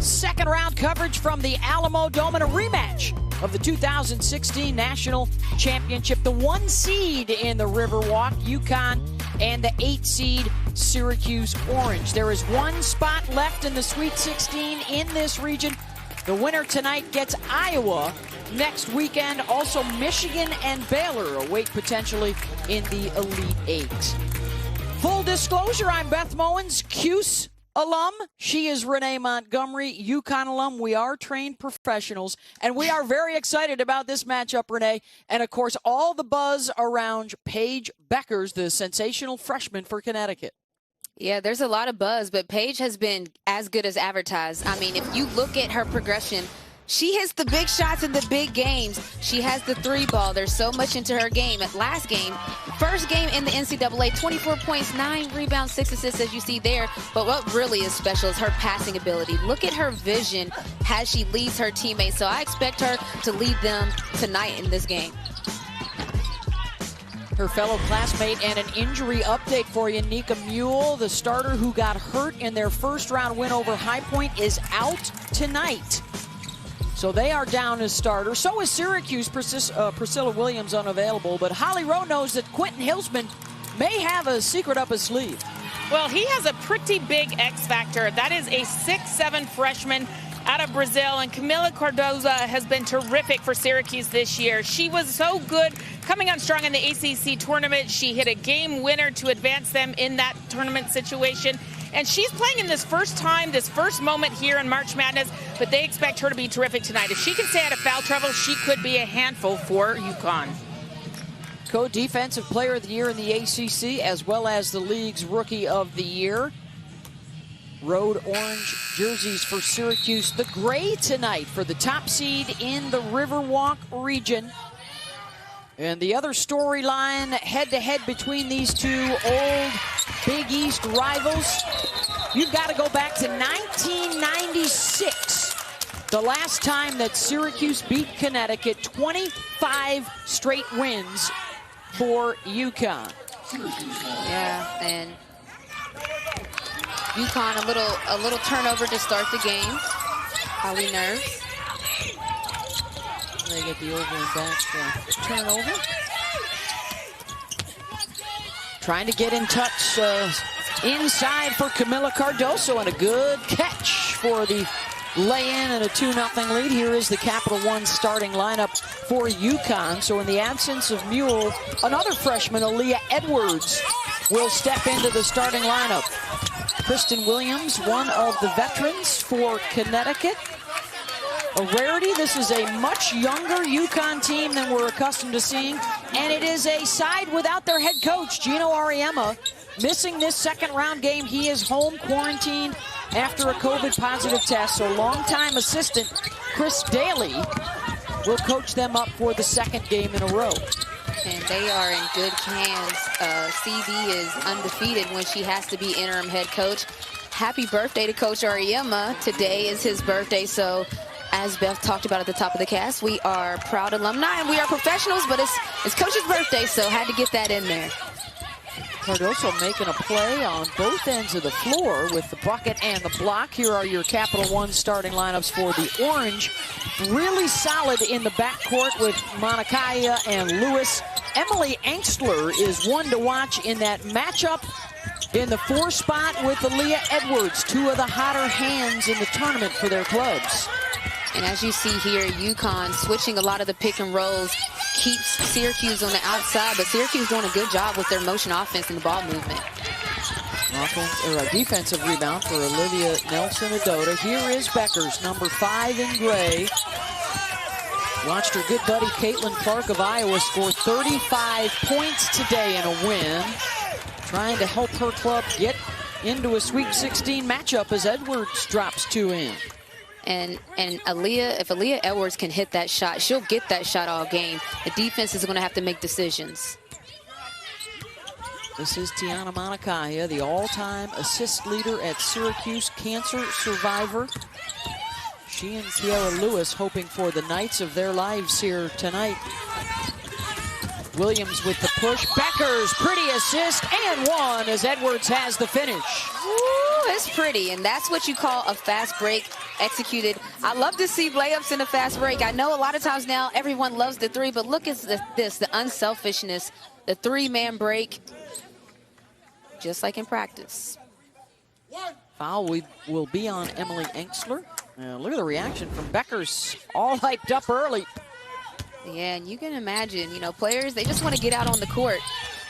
Second round coverage from the Alamo Dome and a rematch of the 2016 National Championship. The 1 seed in the Riverwalk, UConn, and the 8 seed Syracuse Orange. There is 1 spot left in the Sweet 16 in this region. The winner tonight gets Iowa next weekend. Also, Michigan and Baylor await potentially in the Elite Eight. Full disclosure, I'm Beth Mowins, Cuse alum. She is Renee Montgomery, UConn alum. We are trained professionals, and we are very excited about this matchup, Renee. And, of course, all the buzz around Paige Bueckers, the sensational freshman for Connecticut. Yeah, there's a lot of buzz, but Paige has been as good as advertised. I mean, if you look at her progression, she hits the big shots in the big games. She has the 3-ball. There's so much into her game. At last game, first game in the NCAA, 24 points, 9 rebounds, 6 assists, as you see there. But what really is special is her passing ability. Look at her vision as she leads her teammates. So I expect her to lead them tonight in this game. Her fellow classmate and an injury update for you. Nika Mule, the starter who got hurt in their first round win over High Point, is out tonight. So they are down as starters. So is Syracuse. Priscilla Williams unavailable. But Holly Rowe knows that Quentin Hilsman may have a secret up his sleeve. Well, he has a pretty big X factor. That is a 6'7" freshman out of Brazil. And Camila Cardoza has been terrific for Syracuse this year. She was so good coming on strong in the ACC tournament. She hit a game winner to advance them in that tournament situation. And she's playing in this first time, this first moment here in March Madness, but they expect her to be terrific tonight. If she can stay out of foul trouble, she could be a handful for UConn. Co-defensive player of the year in the ACC, as well as the league's rookie of the year. Road orange jerseys for Syracuse. The gray tonight for the top seed in the Riverwalk region. And the other storyline head-to-head between these two old Big East rivals, you've got to go back to 1996. The last time that Syracuse beat Connecticut, 25 straight wins for UConn. Yeah, and UConn a little turnover to start the game. Holly Nerves. They get the over and back turnover. Trying to get in touch inside for Camila Cardoso, and a good catch for the lay-in and a 2-0 lead. Here is the Capital One starting lineup for UConn. So in the absence of Mule, another freshman, Aaliyah Edwards, will step into the starting lineup. Kristen Williams, one of the veterans for Connecticut. A rarity. This is a much younger UConn team than we're accustomed to seeing. And it is a side without their head coach, Gino Auriemma, missing this second round game. He is home quarantined after a COVID positive test. So longtime assistant Chris Daly will coach them up for the second game in a row. And they are in good hands. CB is undefeated when she has to be interim head coach. Happy birthday to Coach Auriemma. Today is his birthday, so as Beth talked about at the top of the cast, we are proud alumni and we are professionals, but it's Coach's birthday, so had to get that in there. Cardoso making a play on both ends of the floor with the bucket and the block. Here are your Capital One starting lineups for the Orange. Really solid in the backcourt with Monakaya and Lewis. Emily Angstler is one to watch in that matchup in the 4 spot with Aaliyah Edwards, 2 of the hotter hands in the tournament for their clubs. And as you see here, UConn switching a lot of the pick and rolls, keeps Syracuse on the outside, but Syracuse doing a good job with their motion offense and the ball movement. A defensive rebound for Olivia Nelson-Adota. Here is Bueckers, number 5 in gray. Watched her good buddy Caitlin Clark of Iowa score 35 points today in a win. Trying to help her club get into a Sweet 16 matchup as Edwards drops 2 in. And Aaliyah, if Aaliyah Edwards can hit that shot, she'll get that shot all game. The defense is going to have to make decisions. This is Tiana Monakaya, the all-time assist leader at Syracuse, cancer survivor. She and Kiara Lewis hoping for the nights of their lives here tonight. Williams with the push. Bueckers, pretty assist, and one as Edwards has the finish. Woo! it's pretty, and that's what you call a fast break executed. I love to see layups in a fast break. I know a lot of times now everyone loves the three, but look at this, the unselfishness, the three-man break, just like in practice. Foul will be on Emily Enxler. Look at the reaction from Beckers, all hyped up early. Yeah, and you can imagine, you know, players, they just want to get out on the court.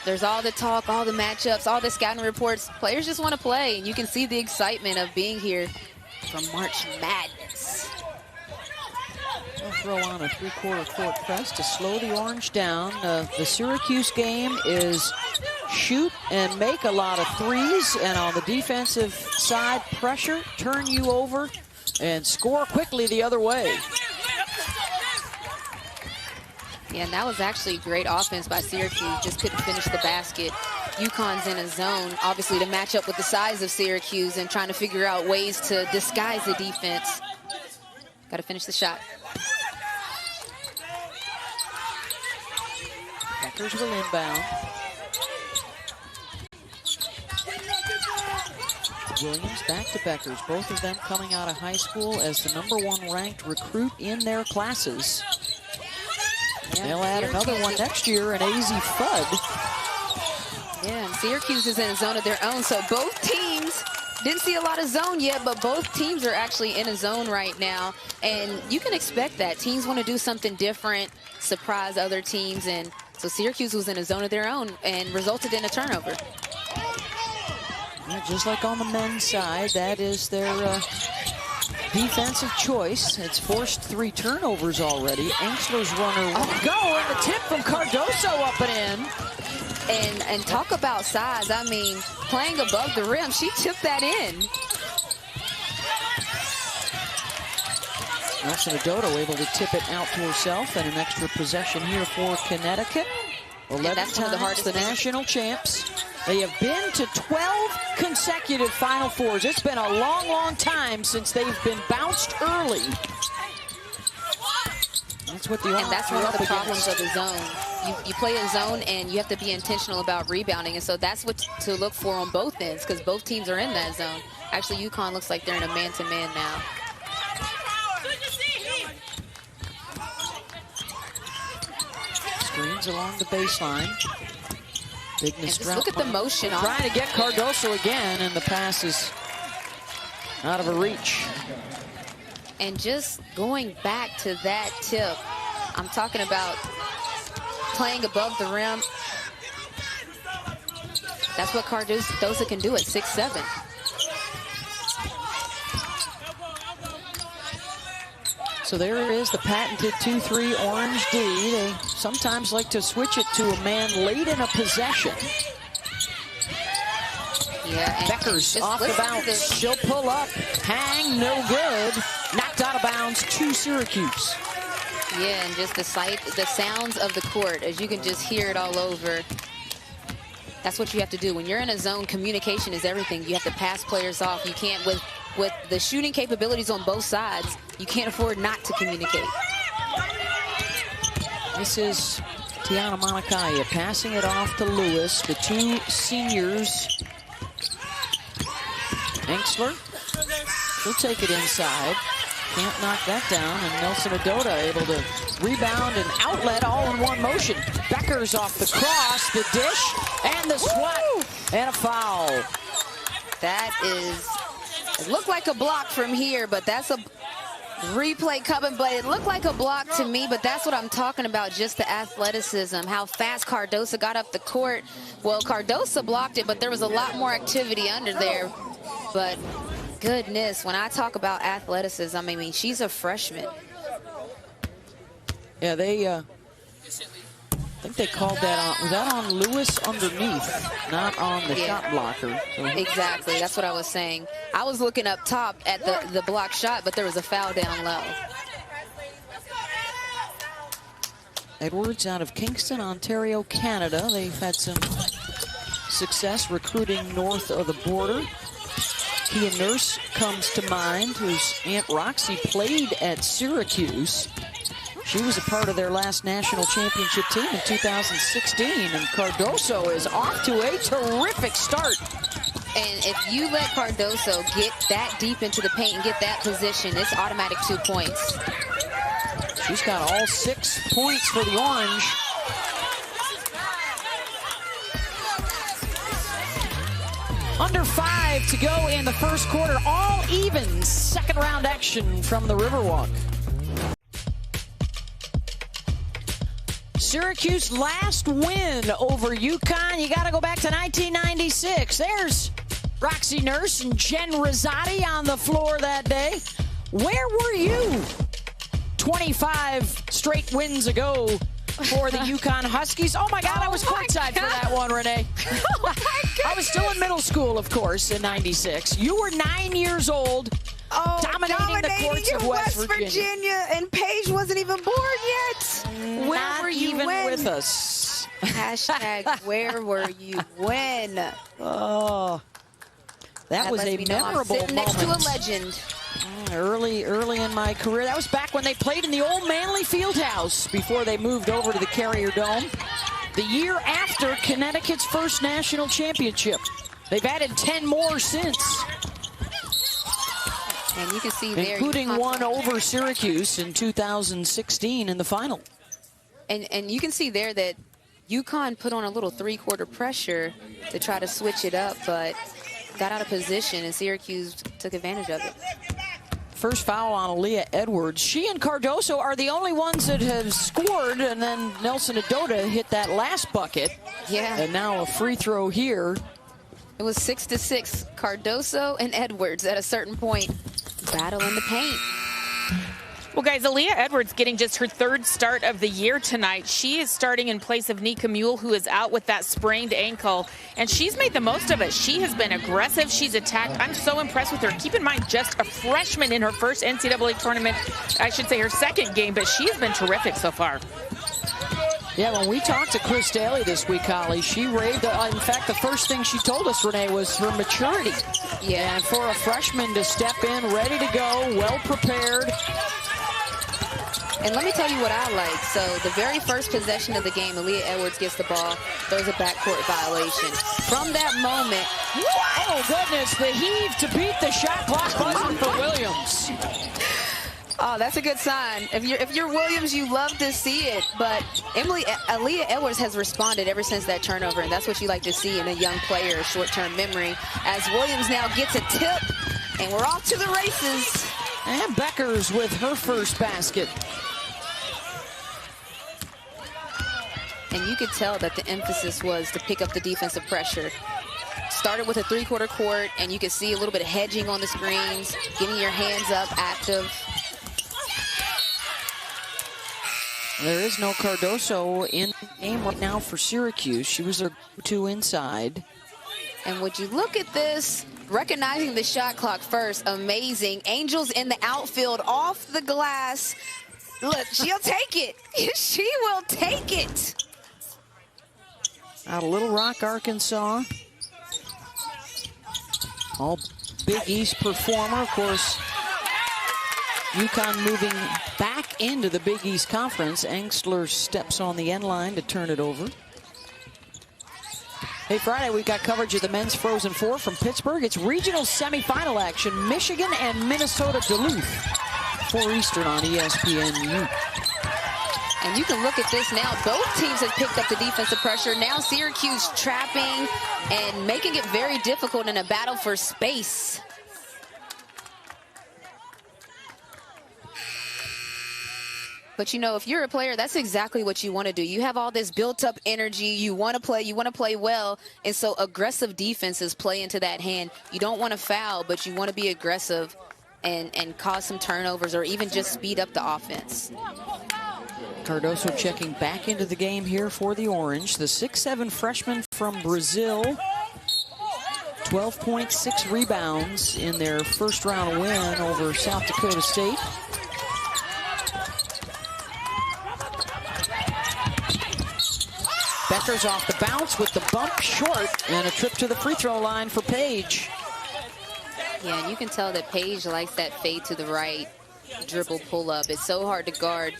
There's all the talk, all the matchups, all the scouting reports. Players just want to play, and you can see the excitement of being here for March Madness. We'll throw on a three-quarter court press to slow the Orange down. The Syracuse game is shoot and make a lot of threes, and on the defensive side, pressure, turn you over, and score quickly the other way. Yeah, and that was actually great offense by Syracuse. Just couldn't finish the basket. UConn's in a zone, obviously, to match up with the size of Syracuse and trying to figure out ways to disguise the defense. Got to finish the shot. Beckers will inbound. Williams back to Beckers. Both of them coming out of high school as the #1 ranked recruit in their classes. Yeah, they'll add another one next year, an AZ Fudd. Yeah, and Syracuse is in a zone of their own, so both teams didn't see a lot of zone yet, but both teams are actually in a zone right now, and you can expect that. Teams want to do something different, surprise other teams, and so Syracuse was in a zone of their own and resulted in a turnover. Yeah, just like on the men's side, that is their defensive choice. It's forced 3 turnovers already. Enxler's runner will go, and the tip from Cardoso up and in. And talk about size. I mean, playing above the rim, she tipped that in. Nelson-Odoto able to tip it out to herself, and an extra possession here for Connecticut. 11 that's one of the times hardest the things. national champs. They have been to 12 consecutive Final Fours. It's been a long, long time since they've been bounced early. That's what the And that's one of the problems against. of the zone. You play a zone and you have to be intentional about rebounding, and so that's what to look for on both ends, because both teams are in that zone. Actually, UConn looks like they're in a man-to-man now. Screens along the baseline. Bigness Just look at the motion on trying to get Cardoso again, and the pass is out of her reach. And just going back to that tip, I'm talking about playing above the rim. That's what Cardoso can do at 6'7". So there it is, the patented 2-3 Orange D. They sometimes like to switch it to a man late in a possession. Yeah, and Beckers off the bounce. She'll pull up, hang, no good. Knocked out of bounds to Syracuse. Yeah, and just the sounds of the court, as you can just hear it all over. That's what you have to do. When you're in a zone, communication is everything. You have to pass players off. You can't, with the shooting capabilities on both sides, you can't afford not to communicate. This is Tiana Monacaya passing it off to Lewis. The 2 seniors. Enxler, she'll take it inside. Can't knock that down, and Nelson-Odoto able to rebound and outlet all in one motion. Beckers off the cross, the dish, and the swat, and a foul. That is, it looked like a block from here, but that's a replay coming, but it looked like a block to me, but that's what I'm talking about, just the athleticism, how fast Cardoso got up the court. Well, Cardoso blocked it, but there was a lot more activity under there. But goodness, when I talk about athleticism, I mean, she's a freshman. Yeah, I think they called that on, was that on Lewis underneath, not on the shot blocker? So. Exactly, that's what I was saying. I was looking up top at the block shot, but there was a foul down low. Edwards out of Kingston, Ontario, Canada. They've had some success recruiting north of the border. Kia Nurse comes to mind, whose Aunt Roxy played at Syracuse. She was a part of their last national championship team in 2016, and Cardoso is off to a terrific start. And if you let Cardoso get that deep into the paint and get that position, it's automatic 2 points. She's got all 6 points for the Orange. Under 5 to go in the first quarter. All even. Second round action from the Riverwalk. Syracuse last win over UConn. You got to go back to 1996. There's Roxy Nurse and Jen Rosati on the floor that day. Where were you 25 straight wins ago for the UConn Huskies? Oh my God, I was courtside for that one, Renee. I was still in middle school, of course, in 96. You were 9 years old. Dominating the courts of West Virginia. And Paige wasn't even born yet. Where were you with us? Hashtag where were you when? Oh, that was a memorable moment. Next to a legend. Early in my career. That was back when they played in the old Manley Fieldhouse before they moved over to the Carrier Dome. The year after Connecticut's first national championship. They've added 10 more since. And you can see there, including one over Syracuse in 2016 in the final. And you can see there that UConn put on a little three-quarter pressure to try to switch it up, but got out of position, and Syracuse took advantage of it. First foul on Aaliyah Edwards. She and Cardoso are the only ones that have scored, and then Nelson Adota hit that last bucket. Yeah. And now a free throw here. It was 6-6. Cardoso and Edwards at a certain point battle in the paint. Well, guys, Aaliyah Edwards getting just her third start of the year tonight. She is starting in place of Nika Mule, who is out with that sprained ankle, and she's made the most of it. She has been aggressive. She's attacked. I'm so impressed with her. Keep in mind, just a freshman in her first NCAA tournament. I should say her second game, but she has been terrific so far. Yeah, when we talked to Chris Daly this week, Holly, she raved. In fact, the first thing she told us, Renee, was her maturity. Yeah. And for a freshman to step in, ready to go, well prepared. And let me tell you what I like. So the very first possession of the game, Aaliyah Edwards gets the ball, throws a backcourt violation. From that moment, oh goodness, the heave to beat the shot clock buzzer for Williams. Oh, that's a good sign. If you're Williams, you love to see it. But Aaliyah Edwards has responded ever since that turnover, and that's what you like to see in a young player, a short-term memory. As Williams now gets a tip, and we're off to the races. And Beckers with her first basket. And you could tell that the emphasis was to pick up the defensive pressure. Started with a three-quarter court, and you could see a little bit of hedging on the screens, getting your hands up, active. There is no Cardoso in the game right now for Syracuse. She was their go-to inside. And would you look at this, recognizing the shot clock first, amazing. Angels in the outfield, off the glass. Look, she'll take it. She will take it. Out of Little Rock, Arkansas. All Big East performer, of course. UConn moving back into the Big East Conference. Engstler steps on the end line to turn it over. Hey, Friday, we've got coverage of the men's Frozen Four from Pittsburgh. It's regional semifinal action. Michigan and Minnesota Duluth. 4 Eastern on ESPNU. And you can look at this now. Both teams have picked up the defensive pressure. Now Syracuse trapping and making it very difficult in a battle for space. But, you know, if you're a player, that's exactly what you want to do. You have all this built-up energy. You want to play well. And so aggressive defenses play into that hand. You don't want to foul, but you want to be aggressive and cause some turnovers or even just speed up the offense. Cardoso checking back into the game here for the Orange. The 6'7" freshman from Brazil. 12.6 rebounds in their first round win over South Dakota State. Beckers off the bounce with the bump short, and a trip to the free throw line for Paige. Yeah, and you can tell that Paige likes that fade to the right, dribble pull up. It's so hard to guard.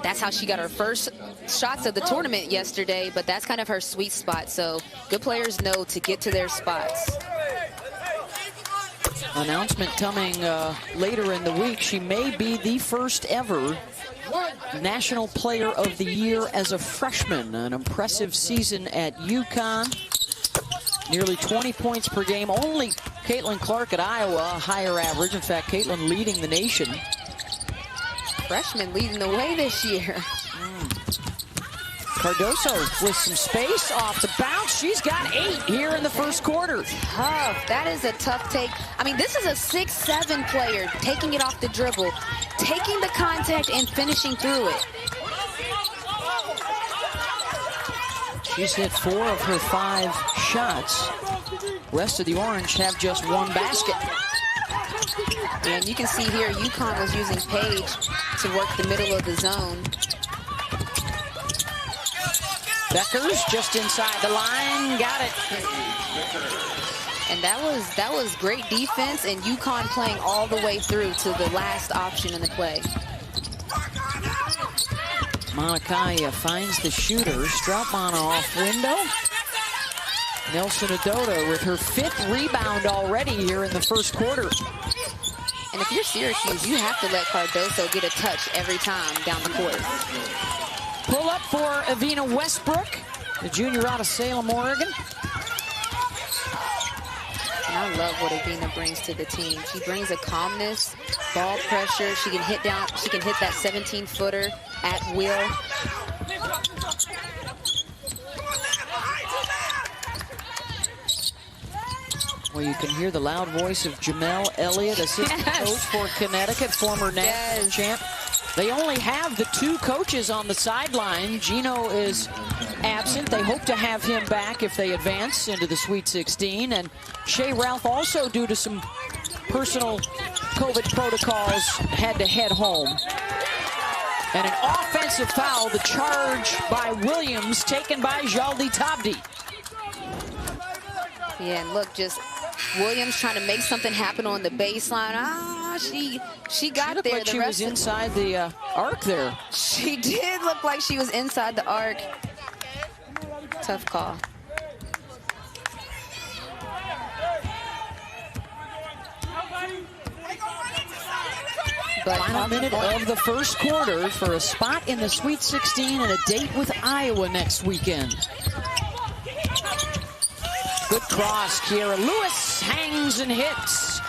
That's how she got her first shots of the tournament yesterday, but that's kind of her sweet spot. So good players know to get to their spots. Announcement coming later in the week. She may be the first ever National Player of the Year as a freshman. An impressive season at UConn. Nearly 20 points per game. Only Caitlin Clark at Iowa, a higher average. In fact, Caitlin leading the nation. Freshman leading the way this year. Cardoso with some space off the bounce. She's got 8 here in the first quarter. Tough. That is a tough take. I mean, this is a 6'7" player taking it off the dribble, taking the contact and finishing through it. She's hit 4 of her 5 shots. Rest of the Orange have just 1 basket. And you can see here, UConn was using Paige to work the middle of the zone. Beckers just inside the line, got it. And that was great defense, and UConn playing all the way through to the last option in the play. Monakaya finds the shooter. Strautmann off window. Nelson Adota with her 5th rebound already here in the first quarter. And if you're Syracuse, you have to let Cardoso get a touch every time down the court. Pull up for Avina Westbrook, the junior out of Salem, Oregon. And I love what Avina brings to the team. She brings a calmness, ball pressure. She can hit down. She can hit that 17-footer at will. Well, you can hear the loud voice of Jamel Elliott, assistant coach for Connecticut, former national champ. They only have the 2 coaches on the sideline. Gino is absent. They hope to have him back if they advance into the Sweet 16. And Shea Ralph, also due to some personal COVID protocols, had to head home. And an offensive foul, the charge by Williams, taken by Jaldi Tabdi. Yeah, and look, just Williams trying to make something happen on the baseline. She got there. Like she was inside the arc there. She did look like she was inside the arc. Tough call. But final minute of the first quarter for a spot in the Sweet 16 and a date with Iowa next weekend. Good cross, Kiera Lewis hangs and hits.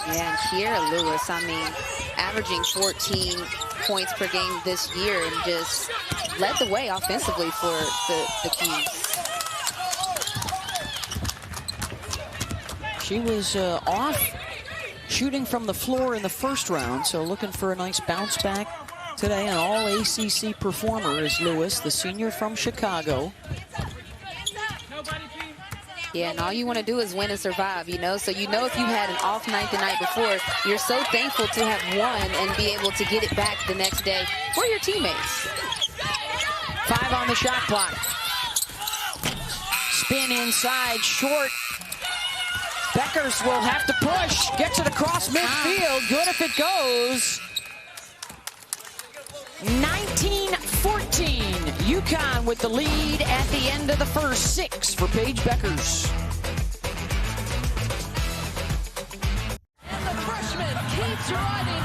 Yeah, and Kiera Lewis, I mean, averaging 14 points per game this year and just led the way offensively for the Cubs. She was off shooting from the floor in the first round, so looking for a nice bounce back today. An all-ACC performer is Lewis, the senior from Chicago. Yeah, and all you want to do is win and survive, you know? So you know if you had an off night the night before, you're so thankful to have won and be able to get it back the next day for your teammates. 5 on the shot clock. Spin inside, short. Beckers will have to push. Gets it across midfield. Good if it goes. 19-14. UConn with the lead at the end of the first. 6 for Paige Beckers. And the freshman keeps writing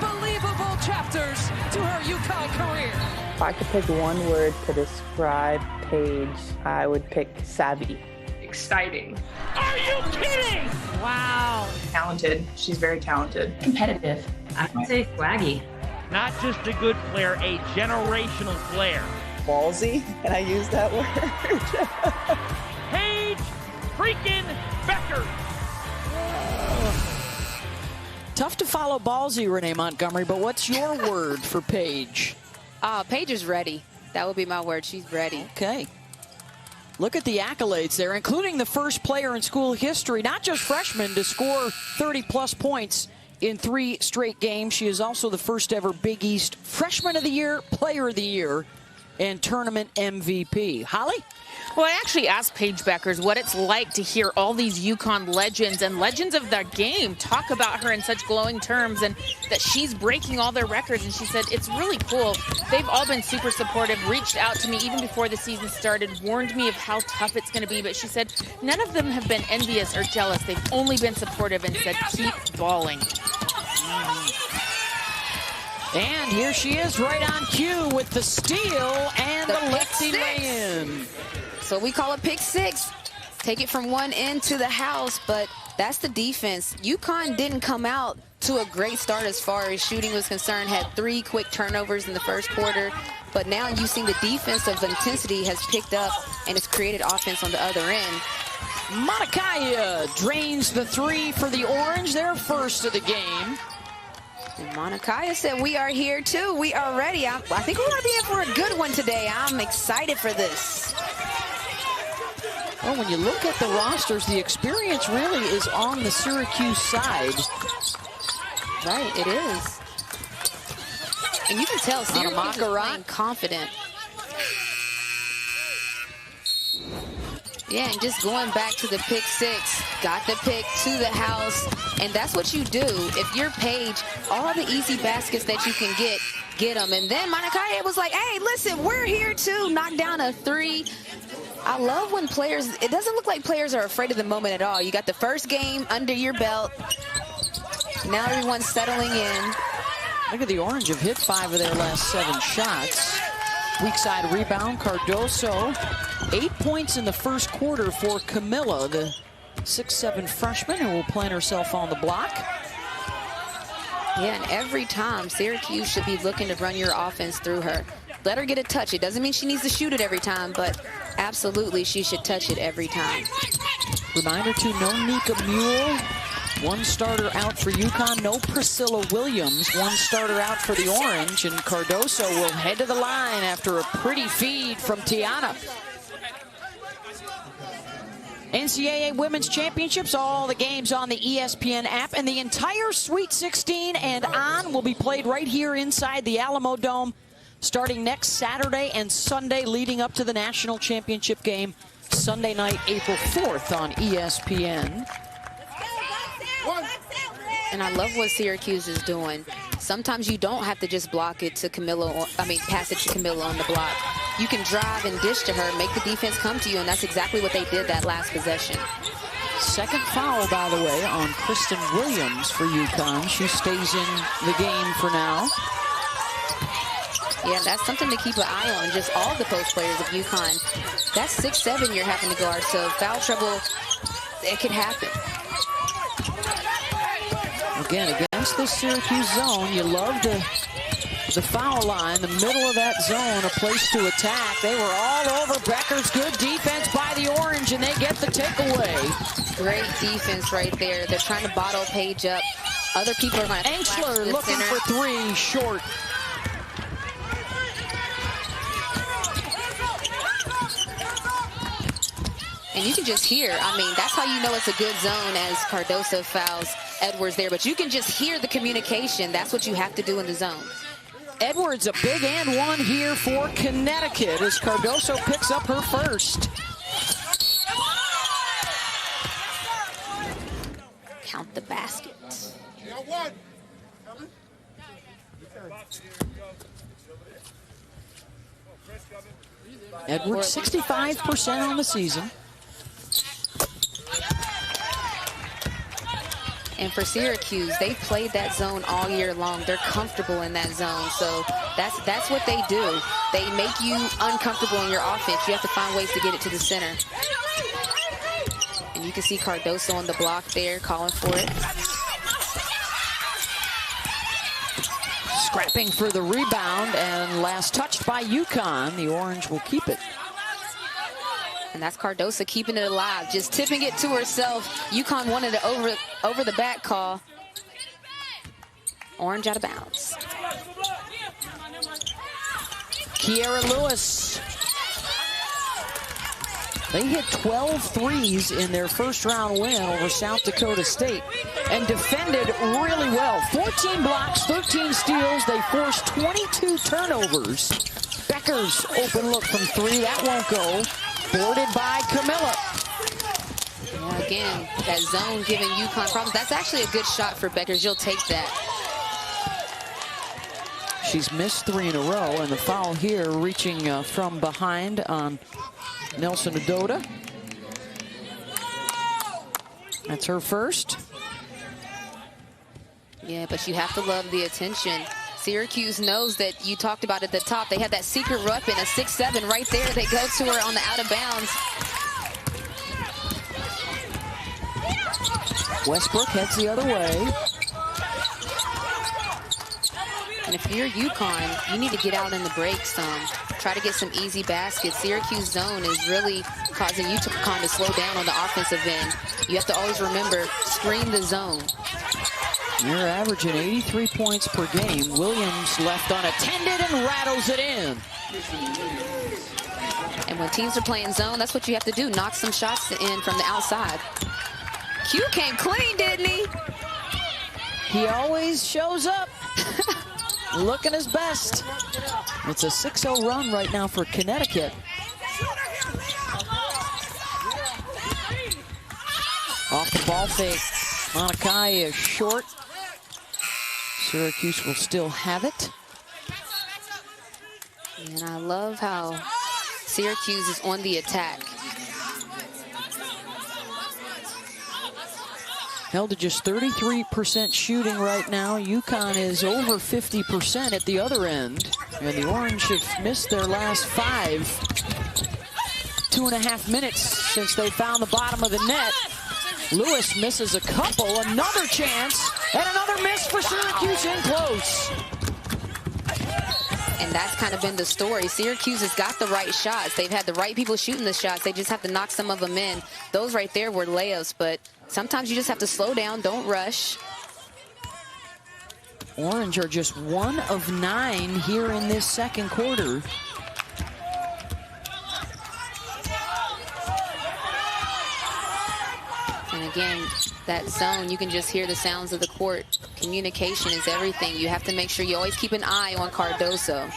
unbelievable chapters to her UConn career. If I could pick one word to describe Paige, I would pick savvy. Exciting. Are you kidding? Wow. Talented. She's very talented. Competitive. I would say swaggy. Not just a good player, a generational player. Ballsy, can I use that word? Paige freaking Beckers. Tough to follow ballsy, Renee Montgomery, but what's your word for Paige? Paige is ready. That would be my word. She's ready. Okay. Look at the accolades there, including the first player in school history, not just freshman, to score 30-plus points in 3 straight games. She is also the first ever Big East Freshman of the Year, Player of the Year, and tournament MVP. Holly? Well, I actually asked Paige Beckers what it's like to hear all these UConn legends and legends of their game talk about her in such glowing terms, and that she's breaking all their records. And she said, it's really cool. They've all been super supportive, reached out to me even before the season started, warned me of how tough it's going to be. But she said none of them have been envious or jealous. They've only been supportive and said, keep balling. And here she is right on cue with the steal and the lefty lay-in. So we call it pick six. Take it from one end to the house, but that's the defense. UConn didn't come out to a great start as far as shooting was concerned, had 3 quick turnovers in the first quarter, but now you've seen the defensive intensity has picked up and it's created offense on the other end. Monikaya drains the 3 for the Orange, their first of the game. And Monikaya said, we are here too. We are ready. I think we're going to be in for a good one today. I'm excited for this. Well, when you look at the rosters, the experience really is on the Syracuse side. Right, it is. And you can tell Syracuse is playing confident. Yeah, and just going back to the pick six, got the pick to the house, and that's what you do. If you're Paige, all the easy baskets that you can get them. And then Monikaya was like, hey, listen, we're here too. Knock down a 3. I love when players, it doesn't look like players are afraid of the moment at all. You got the first game under your belt. Now everyone's settling in. Look at the Orange have hit 5 of their last 7 shots. Weak side rebound, Cardoso. 8 points in the first quarter for Camilla, the 6'7" freshman who will plant herself on the block. Yeah, and every time Syracuse should be looking to run your offense through her. Let her get a touch. It doesn't mean she needs to shoot it every time, but absolutely she should touch it every time. Reminder to no Nika Mule. 1 starter out for UConn. No Priscilla Williams. 1 starter out for the Orange. And Cardoso will head to the line after a pretty feed from Tiana. NCAA Women's Championships, all the games on the ESPN app, and the entire Sweet 16 and on will be played right here inside the Alamo Dome starting next Saturday and Sunday leading up to the national championship game Sunday night, April 4th on ESPN. And I love what Syracuse is doing. Sometimes you don't have to just block it to Camilla, pass it to Camilla on the block. You can drive and dish to her, make the defense come to you, and that's exactly what they did that last possession. Second foul, by the way, on Kristen Williams for UConn. She stays in the game for now. Yeah, that's something to keep an eye on, just all the post players of UConn. That's 6'7" you're having to guard, so foul trouble, it could happen. Again, against the Syracuse zone, you love the foul line, the middle of that zone, a place to attack. They were all over Beckers. Good defense by the Orange, and they get the takeaway. Great defense right there. They're trying to bottle Paige up. Other people are going to Enchler looking for 3, short. And you can just hear, that's how you know it's a good zone as Cardoso fouls Edwards there. But you can just hear the communication. That's what you have to do in the zone. Edwards, a big and 1 here for Connecticut as Cardoso picks up her first. Count the basket. Edwards, 65% on the season. And for Syracuse, they've played that zone all year long. They're comfortable in that zone. So that's what they do. They make you uncomfortable in your offense. You have to find ways to get it to the center. And you can see Cardoso on the block there, calling for it. Scrapping for the rebound, and last touched by UConn. The Orange will keep it. And that's Cardoso keeping it alive, just tipping it to herself. UConn wanted an over the back call. Orange out of bounds. Kiera Lewis. They hit 12 threes in their first round win over South Dakota State and defended really well. 14 blocks, 13 steals. They forced 22 turnovers. Beckers, open look from 3. That won't go. Boarded by Camilla. Yeah, again, that zone giving UConn problems. That's actually a good shot for Beckers. You'll take that. She's missed 3 in a row, and the foul here reaching from behind on Nelson Adoda. That's her first. Yeah, but you have to love the attention. Syracuse knows that you talked about at the top. They had that secret weapon, a 6'7" right there. They go to her on the out of bounds. Westbrook heads the other way. And if you're UConn, you need to get out in the break some. Try to get some easy baskets. Syracuse zone is really causing UConn to slow down on the offensive end. You have to always remember, screen the zone. You're averaging 83 points per game. Williams left unattended and rattles it in. And when teams are playing zone, that's what you have to do. Knock some shots in from the outside. Q came clean, didn't he? He always shows up. Looking his best. It's a 6-0 run right now for Connecticut. Off the ball fake. Monakai is short. Syracuse will still have it. And I love how Syracuse is on the attack. Held to just 33% shooting right now. UConn is over 50% at the other end. And the Orange have missed their last 5. 2.5 minutes since they found the bottom of the net. Lewis misses a couple. Another chance. And another miss for Syracuse in close. And that's kind of been the story. Syracuse has got the right shots. They've had the right people shooting the shots. They just have to knock some of them in. Those right there were layups, but sometimes you just have to slow down. Don't rush. Orange are just 1 of 9 here in this second quarter. And again, that zone, you can just hear the sounds of the court. Communication is everything. You have to make sure you always keep an eye on Cardoso.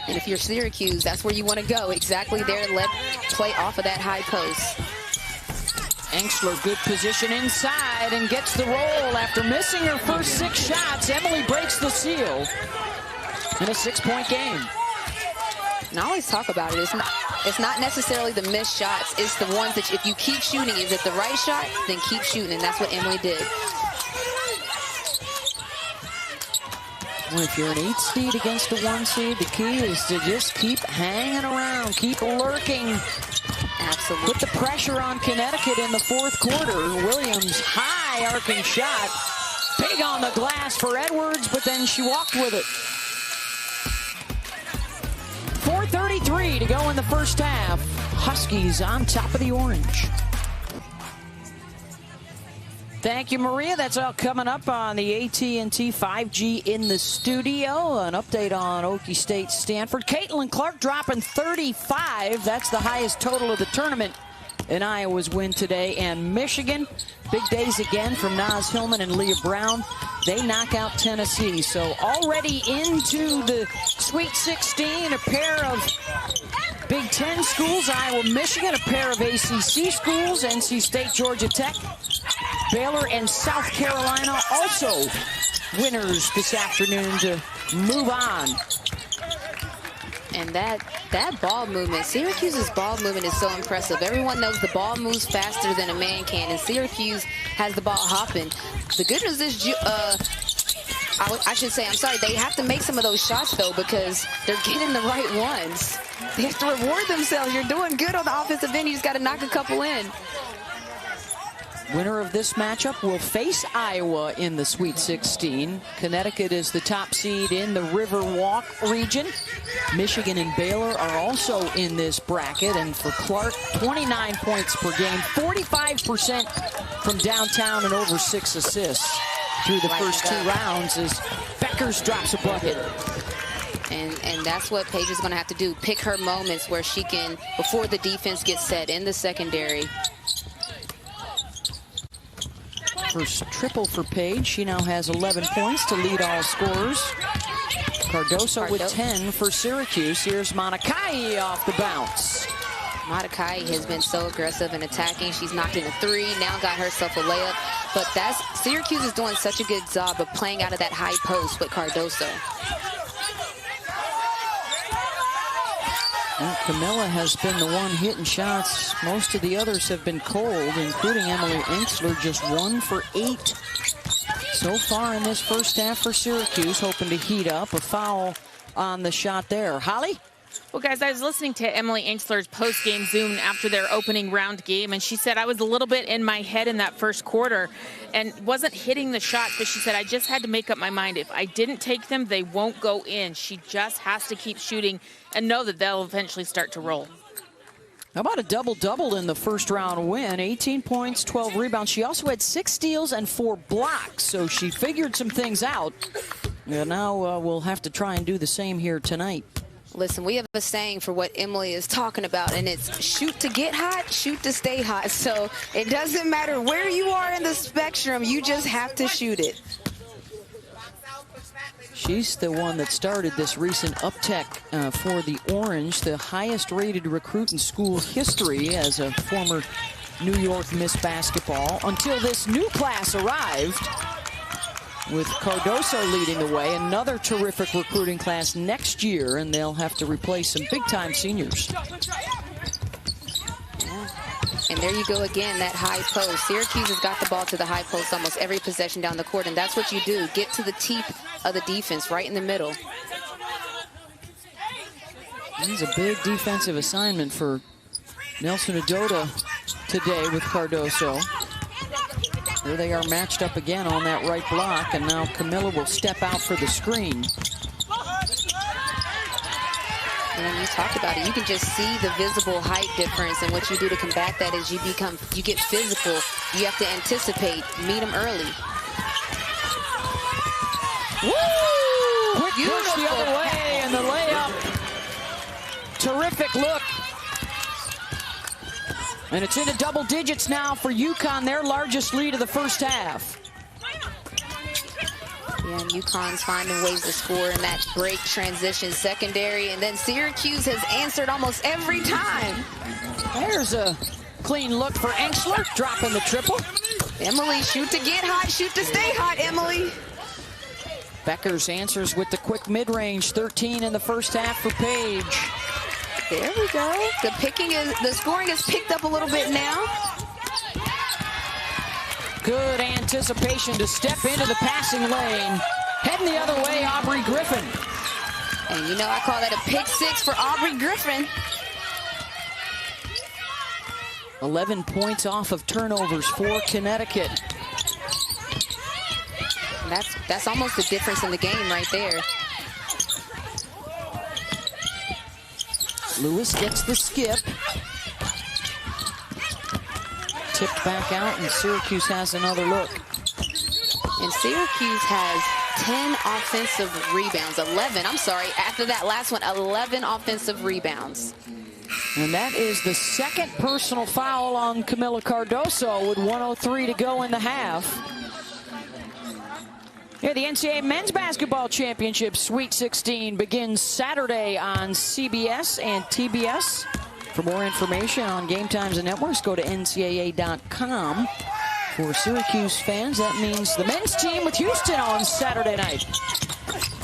And if you're Syracuse, that's where you want to go. Exactly there, let play off of that high post. Engstler, good position inside and gets the roll after missing her first 6 shots. Emily breaks the seal in a 6-point game. And I always talk about it. It's not necessarily the missed shots. It's the ones that if you keep shooting, is it the right shot? Then keep shooting, and that's what Emily did. Well, if you're an 8 seed against a 1 seed, the key is to just keep hanging around, keep lurking. Absolutely. Put the pressure on Connecticut in the 4th quarter. Williams, high arcing shot. Big on the glass for Edwards, but then she walked with it. 4:33 to go in the first half. Huskies on top of the Orange. Thank you, Maria. That's all coming up on the AT&T 5G in the studio. An update on Okie State Stanford. Caitlin Clark dropping 35. That's the highest total of the tournament in Iowa's win today. And Michigan, big days again from Naz Hillman and Leah Brown. They knock out Tennessee. So already into the Sweet 16, a pair of Big Ten schools, Iowa, Michigan, a pair of ACC schools, NC State, Georgia Tech, Baylor, and South Carolina also winners this afternoon to move on. And that ball movement, Syracuse's ball movement is so impressive. Everyone knows the ball moves faster than a man can, and Syracuse has the ball hopping. The good news is, I should say, I'm sorry, they have to make some of those shots, though, because they're getting the right ones. They have to reward themselves. You're doing good on the offensive end. You just got to knock a couple in. Winner of this matchup will face Iowa in the Sweet 16. Connecticut is the top seed in the Riverwalk region. Michigan and Baylor are also in this bracket. And for Clark, 29 points per game, 45% from downtown, and over 6 assists through the first 2 rounds as Beckers drops a bucket. And that's what Paige is going to have to do. Pick her moments where she can, before the defense gets set in the secondary. First triple for Paige. She now has 11 points to lead all scorers. Cardoso with 10 for Syracuse. Here's Monakai off the bounce. Monakai has been so aggressive in attacking. She's knocked in a 3, now got herself a layup. But Syracuse is doing such a good job of playing out of that high post with Cardoso. Well, Camilla has been the one hitting shots. Most of the others have been cold, including Emily Enxler, just 1 for 8 so far in this first half for Syracuse, hoping to heat up. A foul on the shot there. Holly? Well, guys, I was listening to Emily Enxler's post-game Zoom after their opening round game, and she said, I was a little bit in my head in that first quarter and wasn't hitting the shots, but she said, I just had to make up my mind. If I didn't take them, they won't go in. She just has to keep shooting and know that they'll eventually start to roll. How about a double-double in the first round win? 18 points, 12 rebounds. She also had 6 steals and 4 blocks, so she figured some things out. And now we'll have to try and do the same here tonight. Listen, we have a saying for what Emily is talking about, and it's shoot to get hot, shoot to stay hot. So it doesn't matter where you are in the spectrum, you just have to shoot it. She's the one that started this recent uptick for the Orange, the highest rated recruit in school history as a former New York Miss Basketball, until this new class arrived, with Cardoso leading the way. Another terrific recruiting class next year, and they'll have to replace some big-time seniors. And there you go again, that high post. Syracuse has got the ball to the high post almost every possession down the court, and that's what you do. Get to the teeth of the defense, right in the middle. This is a big defensive assignment for Nelson Adota today with Cardoso. Here they are matched up again on that right block, and now Camilla will step out for the screen. And you talked about it, you can just see the visible height difference, and what you do to combat that is you get physical. You have to anticipate, meet them early. Woo! Quick push the other way, and the layup. Terrific look. And it's into double digits now for UConn, their largest lead of the first half. Yeah, and UConn's finding ways to score in that break transition secondary, and then Syracuse has answered almost every time. There's a clean look for Enxler, dropping the triple. Emily, shoot to get hot, shoot to stay hot, Emily. Beckers answers with the quick mid-range, 13 in the first half for Page. There we go. The scoring is picked up a little bit now. Good anticipation to step into the passing lane. Heading the other way, Aubrey Griffin. And you know, I call that a pick 6 for Aubrey Griffin. 11 points off of turnovers for Connecticut. That's almost the difference in the game right there. Lewis gets the skip. Tipped back out, and Syracuse has another look. And Syracuse has 10 offensive rebounds. 11, I'm sorry, after that last one, 11 offensive rebounds. And that is the second personal foul on Camilla Cardoso with 1:03 to go in the half. Yeah, the NCAA Men's Basketball Championship Sweet 16 begins Saturday on CBS and TBS. For more information on game times and networks, go to ncaa.com. For Syracuse fans, that means the men's team with Houston on Saturday night.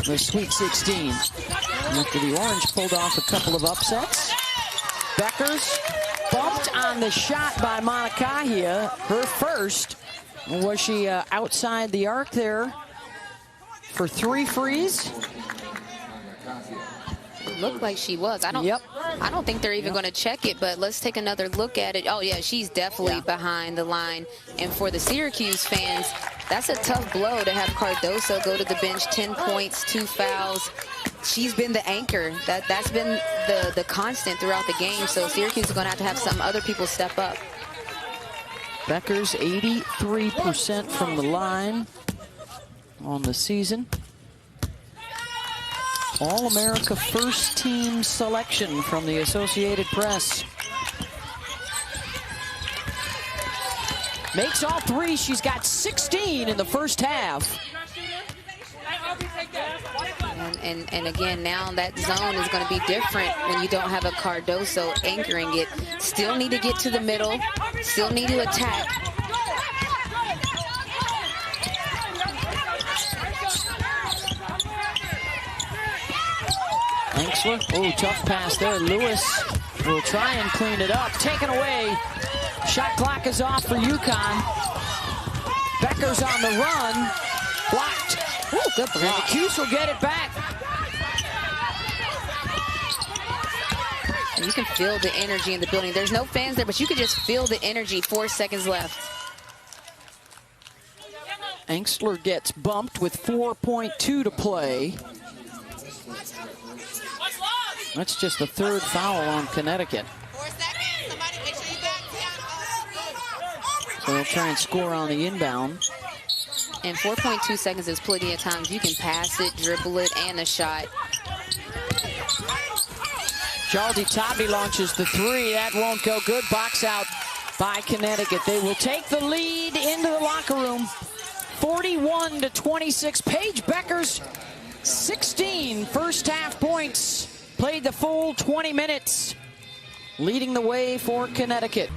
The Sweet 16. After the Orange pulled off a couple of upsets. Beckers bumped on the shot by Monakai, her first. Was she outside the arc there for 3 frees? It looked like she was. I don't think they're even going to check it, but let's take another look at it. Oh, yeah, she's definitely behind the line. And for the Syracuse fans, that's a tough blow to have Cardoso go to the bench, 10 points, 2 fouls. She's been the anchor. That's been the constant throughout the game, so Syracuse is going to have some other people step up. Beckers 83% from the line on the season. All-America first team selection from the Associated Press. Makes all 3. She's got 16 in the first half. And And again, now that zone is going to be different when you don't have a Cardoso anchoring it. Still need to get to the middle. Still need to attack. Anxler, oh, tough pass there. Lewis will try and clean it up. Taken away. Shot clock is off for UConn. Becker's on the run. Blocked. Ooh, good block. And Cuse will get it back. And you can feel the energy in the building. There's no fans there, but you can just feel the energy. 4 seconds left. Anxler gets bumped with 4.2 to play. That's just the 3rd foul on Connecticut. 4 seconds. Somebody make sure you back. So they'll try and score on the inbound. And 4.2 seconds is plenty of times. You can pass it, dribble it, and a shot. Jaldi Tabby launches the 3. That won't go good. Box out by Connecticut. They will take the lead into the locker room. 41-26. Paige Becker's 16 first half points. Played the full 20 minutes, leading the way for Connecticut.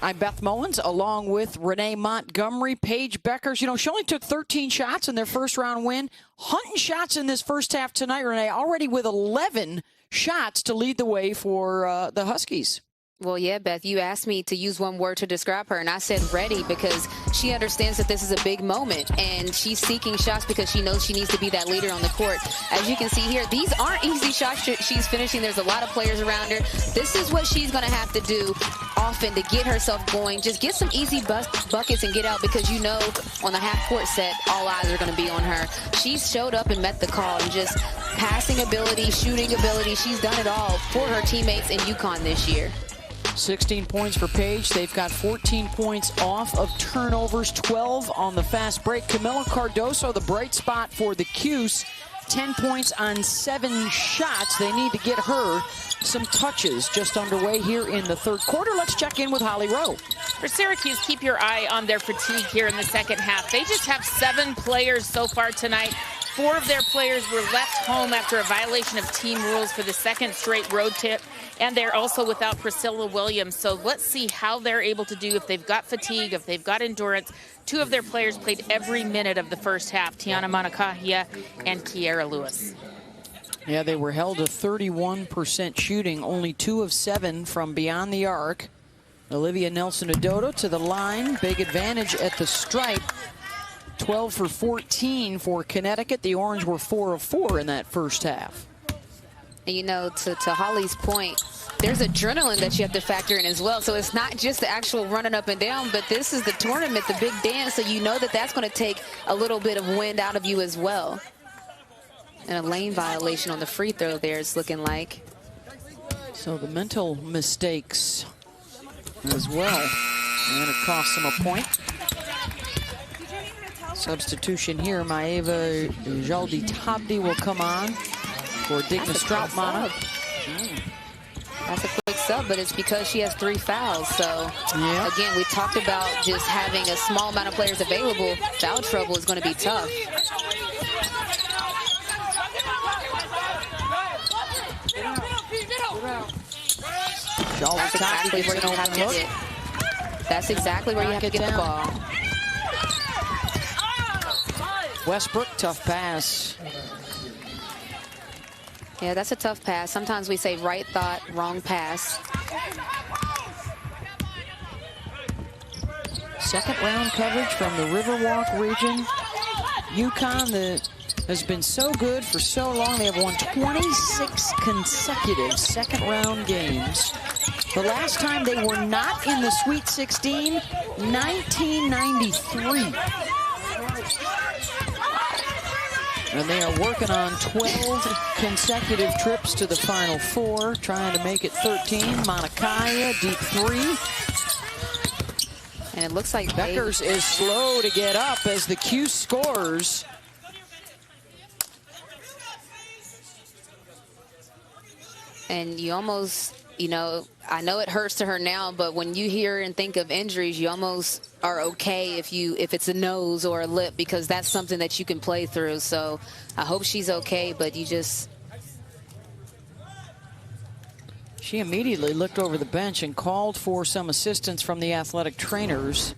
I'm Beth Mullins, along with Renee Montgomery. Paige Beckers, you know, she only took 13 shots in their first round win. Hunting shots in this first half tonight, Renee, already with 11 shots to lead the way for the Huskies. Well, yeah, Beth, you asked me to use one word to describe her, and I said ready, because she understands that this is a big moment, and she's seeking shots because she knows she needs to be that leader on the court. As you can see here, these aren't easy shots she's finishing. There's a lot of players around her. This is what she's going to have to do often to get herself going. Just get some easy buckets and get out, because you know on the half-court set, all eyes are going to be on her. She's showed up and met the call, and just passing ability, shooting ability, she's done it all for her teammates in UConn this year. 16 points for Paige. They've got 14 points off of turnovers, 12 on the fast break. Camila Cardoso, the bright spot for the Cuse, 10 points on 7 shots. They need to get her some touches. Just underway here in the 3rd quarter. Let's check in with Holly Rowe. For Syracuse, keep your eye on their fatigue here in the second half. They just have 7 players so far tonight. 4 of their players were left home after a violation of team rules for the 2nd straight road trip, and they're also without Priscilla Williams. So let's see how they're able to do, if they've got fatigue, if they've got endurance. 2 of their players played every minute of the first half, Tiana Manakahia and Kiera Lewis. Yeah, they were held to 31% shooting, only 2 of 7 from beyond the arc. Olivia Nelson-Ododo to the line, big advantage at the stripe. 12 for 14 for Connecticut. The Orange were 4 of 4 in that first half. And you know, to Holly's point, there's adrenaline that you have to factor in as well. So it's not just the actual running up and down, but this is the tournament, the big dance. So you know that that's going to take a little bit of wind out of you as well. And a lane violation on the free throw there, it's looking like. So the mental mistakes as well. And it costs them a point. Substitution here. Maeva Jaldi Tabdi will come on for Digna Stroutmana. That's a quick sub, but it's because she has 3 fouls. So, again, we talked about just having a small amount of players available. Foul trouble is going to be tough. That's exactly where you have to get. That's exactly where you have to get the ball. Westbrook, tough pass. Yeah, that's a tough pass. Sometimes we say right thought, wrong pass. Second round coverage from the Riverwalk region. UConn has been so good for so long. They have won 26 consecutive second round games. The last time they were not in the Sweet 16, 1993. And they are working on 12 consecutive trips to the Final Four, trying to make it 13. Manakaya, deep 3. And it looks like Beckers is slow to get up as the Cuse scores. And you almost you know, I know it hurts to her now, but when you hear and think of injuries, you almost are okay if it's a nose or a lip, because that's something that you can play through. So I hope she's okay, but you just... She immediately looked over the bench and called for some assistance from the athletic trainers.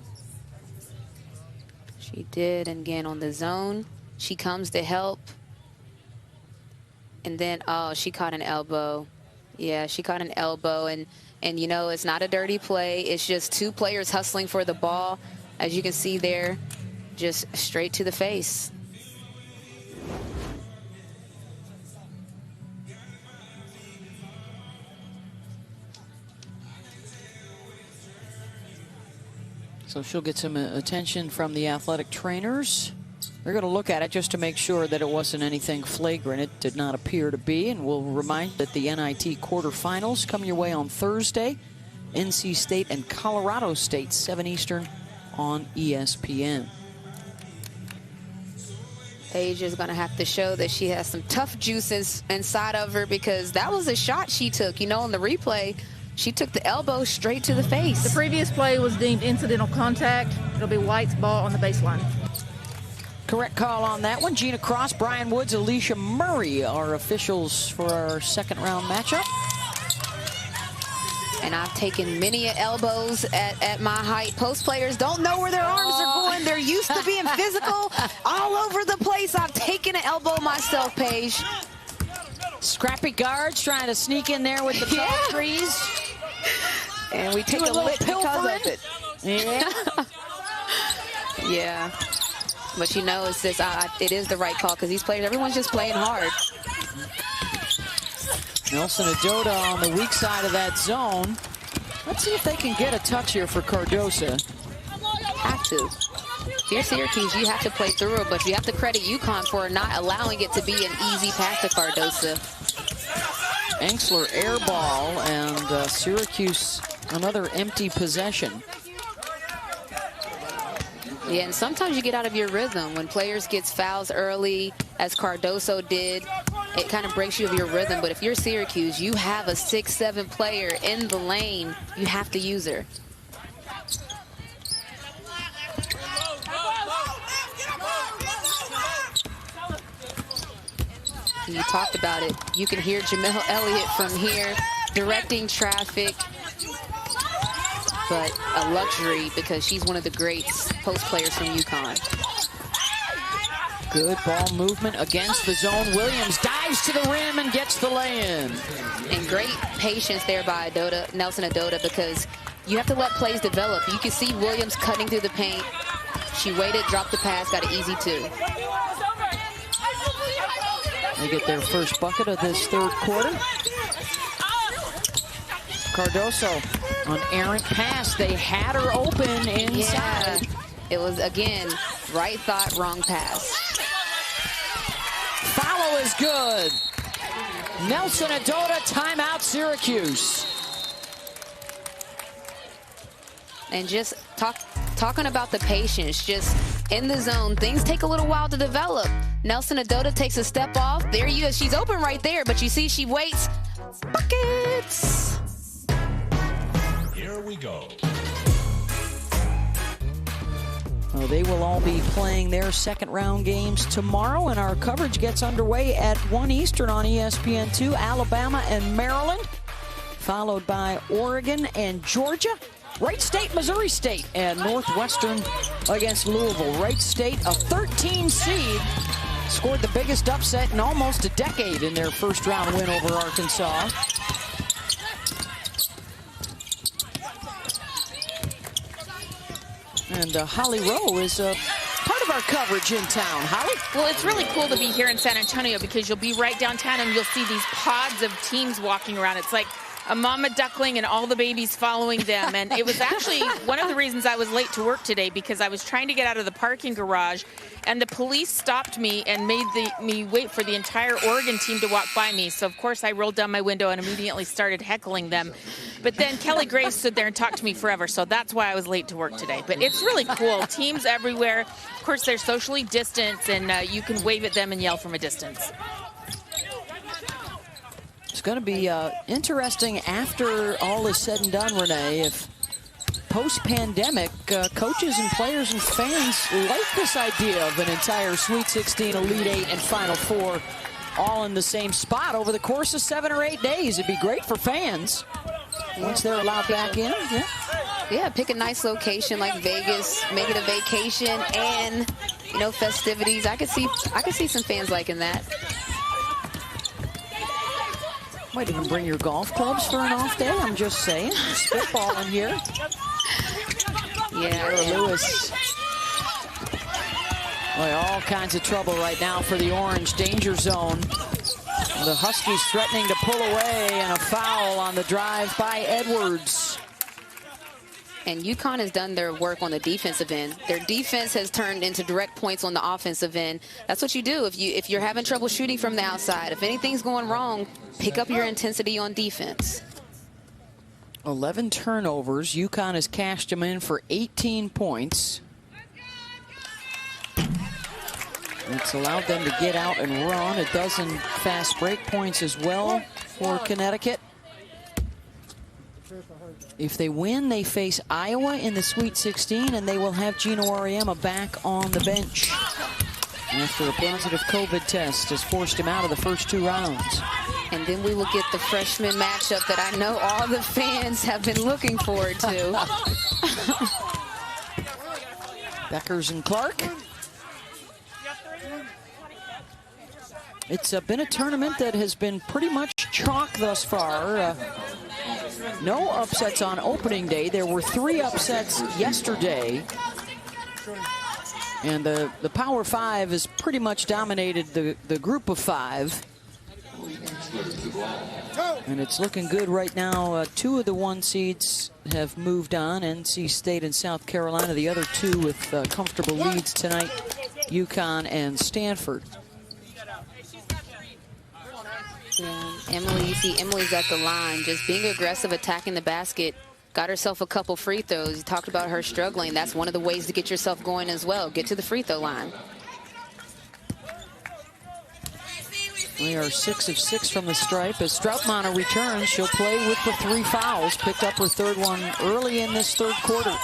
She did, and again on the zone, she comes to help. And then, oh, she caught an elbow. Yeah, she caught an elbow, and you know, it's not a dirty play. It's just two players hustling for the ball. As you can see there, just straight to the face. So she'll get some attention from the athletic trainers. They're going to look at it just to make sure that it wasn't anything flagrant. It did not appear to be. And we'll remind that the NIT quarterfinals come your way on Thursday. NC State and Colorado State, 7 Eastern on ESPN. Paige is going to have to show that she has some tough juices inside of her, because that was a shot she took. You know, on the replay, she took the elbow straight to the face. The previous play was deemed incidental contact. It'll be White's ball on the baseline. Correct call on that one. Gina Cross, Brian Woods, Alicia Murray are officials for our second round matchup. And I've taken many elbows at my height. Post players don't know where their arms are going. They're used to being physical all over the place. I've taken an elbow myself, Paige. Scrappy guards trying to sneak in there with the tall trees. And we take a lick because of it. Yeah. Yeah. But you know, it's this, it is the right call, because these players, everyone's just playing hard. Nelson Adota on the weak side of that zone. Let's see if they can get a touch here for Cardosa. Have to. If you're Syracuse, you have to play through it, but you have to credit UConn for not allowing it to be an easy pass to Cardosa. Enxler air ball, and Syracuse another empty possession. Yeah, and sometimes you get out of your rhythm. When players get fouls early, as Cardoso did, it kind of breaks you of your rhythm. But if you're Syracuse, you have a 6'7" player in the lane. You have to use her. You talked about it. You can hear Jamel Elliott from here directing traffic. But a luxury, because she's one of the great post players from UConn. Good ball movement against the zone. Williams dives to the rim and gets the lay-in. And great patience there by Nelson Adota, because you have to let plays develop. You can see Williams cutting through the paint. She waited, dropped the pass, got an easy 2. They get their first bucket of this third quarter. Cardoso, an errant pass. They had her open inside. Yeah. It was, again, right thought, wrong pass. Follow is good. Nelson Adota, timeout, Syracuse. And just talking about the patience, just in the zone, things take a little while to develop. Nelson Adota takes a step off. There you go. She's open right there, but you see she waits. Buckets. Here we go. Well, they will all be playing their second round games tomorrow, and our coverage gets underway at 1 Eastern on ESPN2. Alabama and Maryland, followed by Oregon and Georgia. Wright State, Missouri State, and Northwestern against Louisville. Wright State, a 13 seed, scored the biggest upset in almost a decade in their first round win over Arkansas. And Holly Rowe is part of our coverage in town. Holly? Well, it's really cool to be here in San Antonio, because you'll be right downtown and you'll see these pods of teams walking around. It's like a mama duckling and all the babies following them. And it was actually one of the reasons I was late to work today, because I was trying to get out of the parking garage, and the police stopped me and made me wait for the entire Oregon team to walk by me. So, of course, I rolled down my window and immediately started heckling them. But then Kelly Graves stood there and talked to me forever, so that's why I was late to work today. But it's really cool. Teams everywhere. Of course, they're socially distanced, and you can wave at them and yell from a distance. It's going to be interesting after all is said and done, Renee, if post-pandemic coaches and players and fans like this idea of an entire Sweet 16, Elite 8, and Final Four all in the same spot over the course of 7 or 8 days. It'd be great for fans once they're allowed back in. Yeah, pick a nice location like Vegas, make it a vacation, and festivities. I could see some fans liking that. Might even bring your golf clubs for an off day. I'm just saying, spitballing here. Yeah, Lewis. Boy, all kinds of trouble right now for the Orange. Danger zone. The Huskies threatening to pull away, and a foul on the drive by Edwards. And UConn has done their work on the defensive end. Their defense has turned into direct points on the offensive end. That's what you do if you're having trouble shooting from the outside. If anything's going wrong, pick up your intensity on defense. 11 turnovers. UConn has cashed them in for 18 points. It's allowed them to get out and run. A dozen fast break points as well for Connecticut. If they win, they face Iowa in the Sweet 16, and they will have Gino Auriemma back on the bench after a positive COVID test has forced him out of the first 2 rounds. And then we will get the freshman matchup that I know all the fans have been looking forward to. Beckers and Clark. It's been a tournament that has been pretty much chalk thus far. No upsets on opening day. There were 3 upsets yesterday. And the Power 5 has pretty much dominated the group of 5. And it's looking good right now. 2 of the 1 seeds have moved on. NC State and South Carolina. The other 2 with comfortable leads tonight. UConn and Stanford. Yeah, Emily's at the line, just being aggressive, attacking the basket. Got herself a couple free throws. You talked about her struggling. That's one of the ways to get yourself going as well. Get to the free throw line. We are 6 of 6 from the stripe. As Stroutmaner returns, she'll play with the 3 fouls. Picked up her 3rd one early in this 3rd quarter.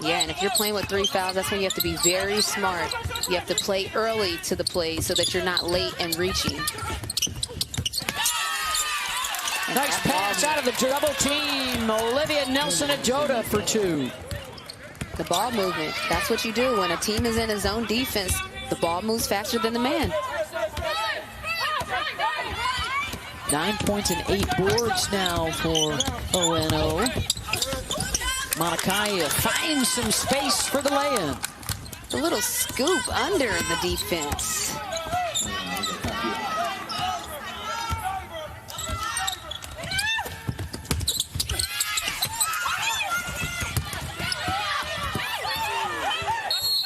Yeah, and if you're playing with 3 fouls, that's when you have to be very smart. You have to play early to the play so that you're not late and reaching. Nice pass out of the double team. Olivia Nelson-Ajota for 2. The ball movement. That's what you do. When a team is in a zone defense, the ball moves faster than the man. 9 points and 8 boards now for ONO. Monakaya finds some space for the lay-in. A little scoop under the defense.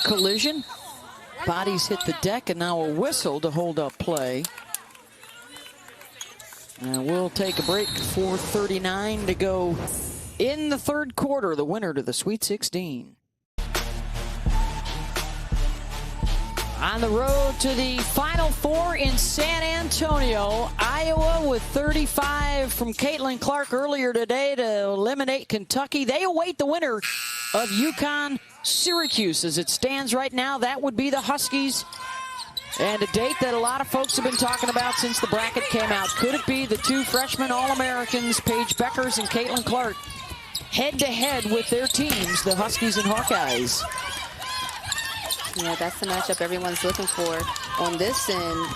Collision. Bodies hit the deck, and now a whistle to hold up play. And we'll take a break. 4:39 to go in the 3rd quarter. The winner to the Sweet 16. On the road to the Final Four in San Antonio, Iowa with 35 from Caitlin Clark earlier today to eliminate Kentucky. They await the winner of UConn Syracuse. As it stands right now, that would be the Huskies. And a date that a lot of folks have been talking about since the bracket came out. Could it be the 2 freshman All-Americans, Paige Beckers and Caitlin Clark, head-to-head with their teams, the Huskies and Hawkeyes? Yeah, that's the matchup everyone's looking for. On this end,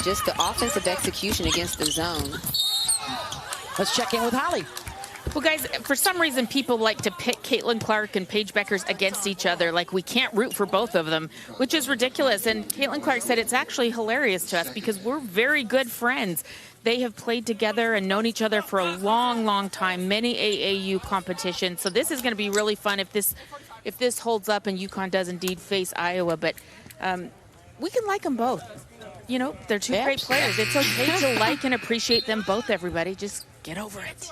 just the offensive execution against the zone. Let's check in with Holly. Well, guys, for some reason, people like to pit Caitlin Clark and Paige Beckers against each other. Like, we can't root for both of them, which is ridiculous. And Caitlin Clark said it's actually hilarious to us because we're very good friends. They have played together and known each other for a long, long time, many AAU competitions. So this is going to be really fun if this holds up and UConn does indeed face Iowa. But we can like them both. You know, they're 2 great players. It's okay to like and appreciate them both, everybody. Just get over it.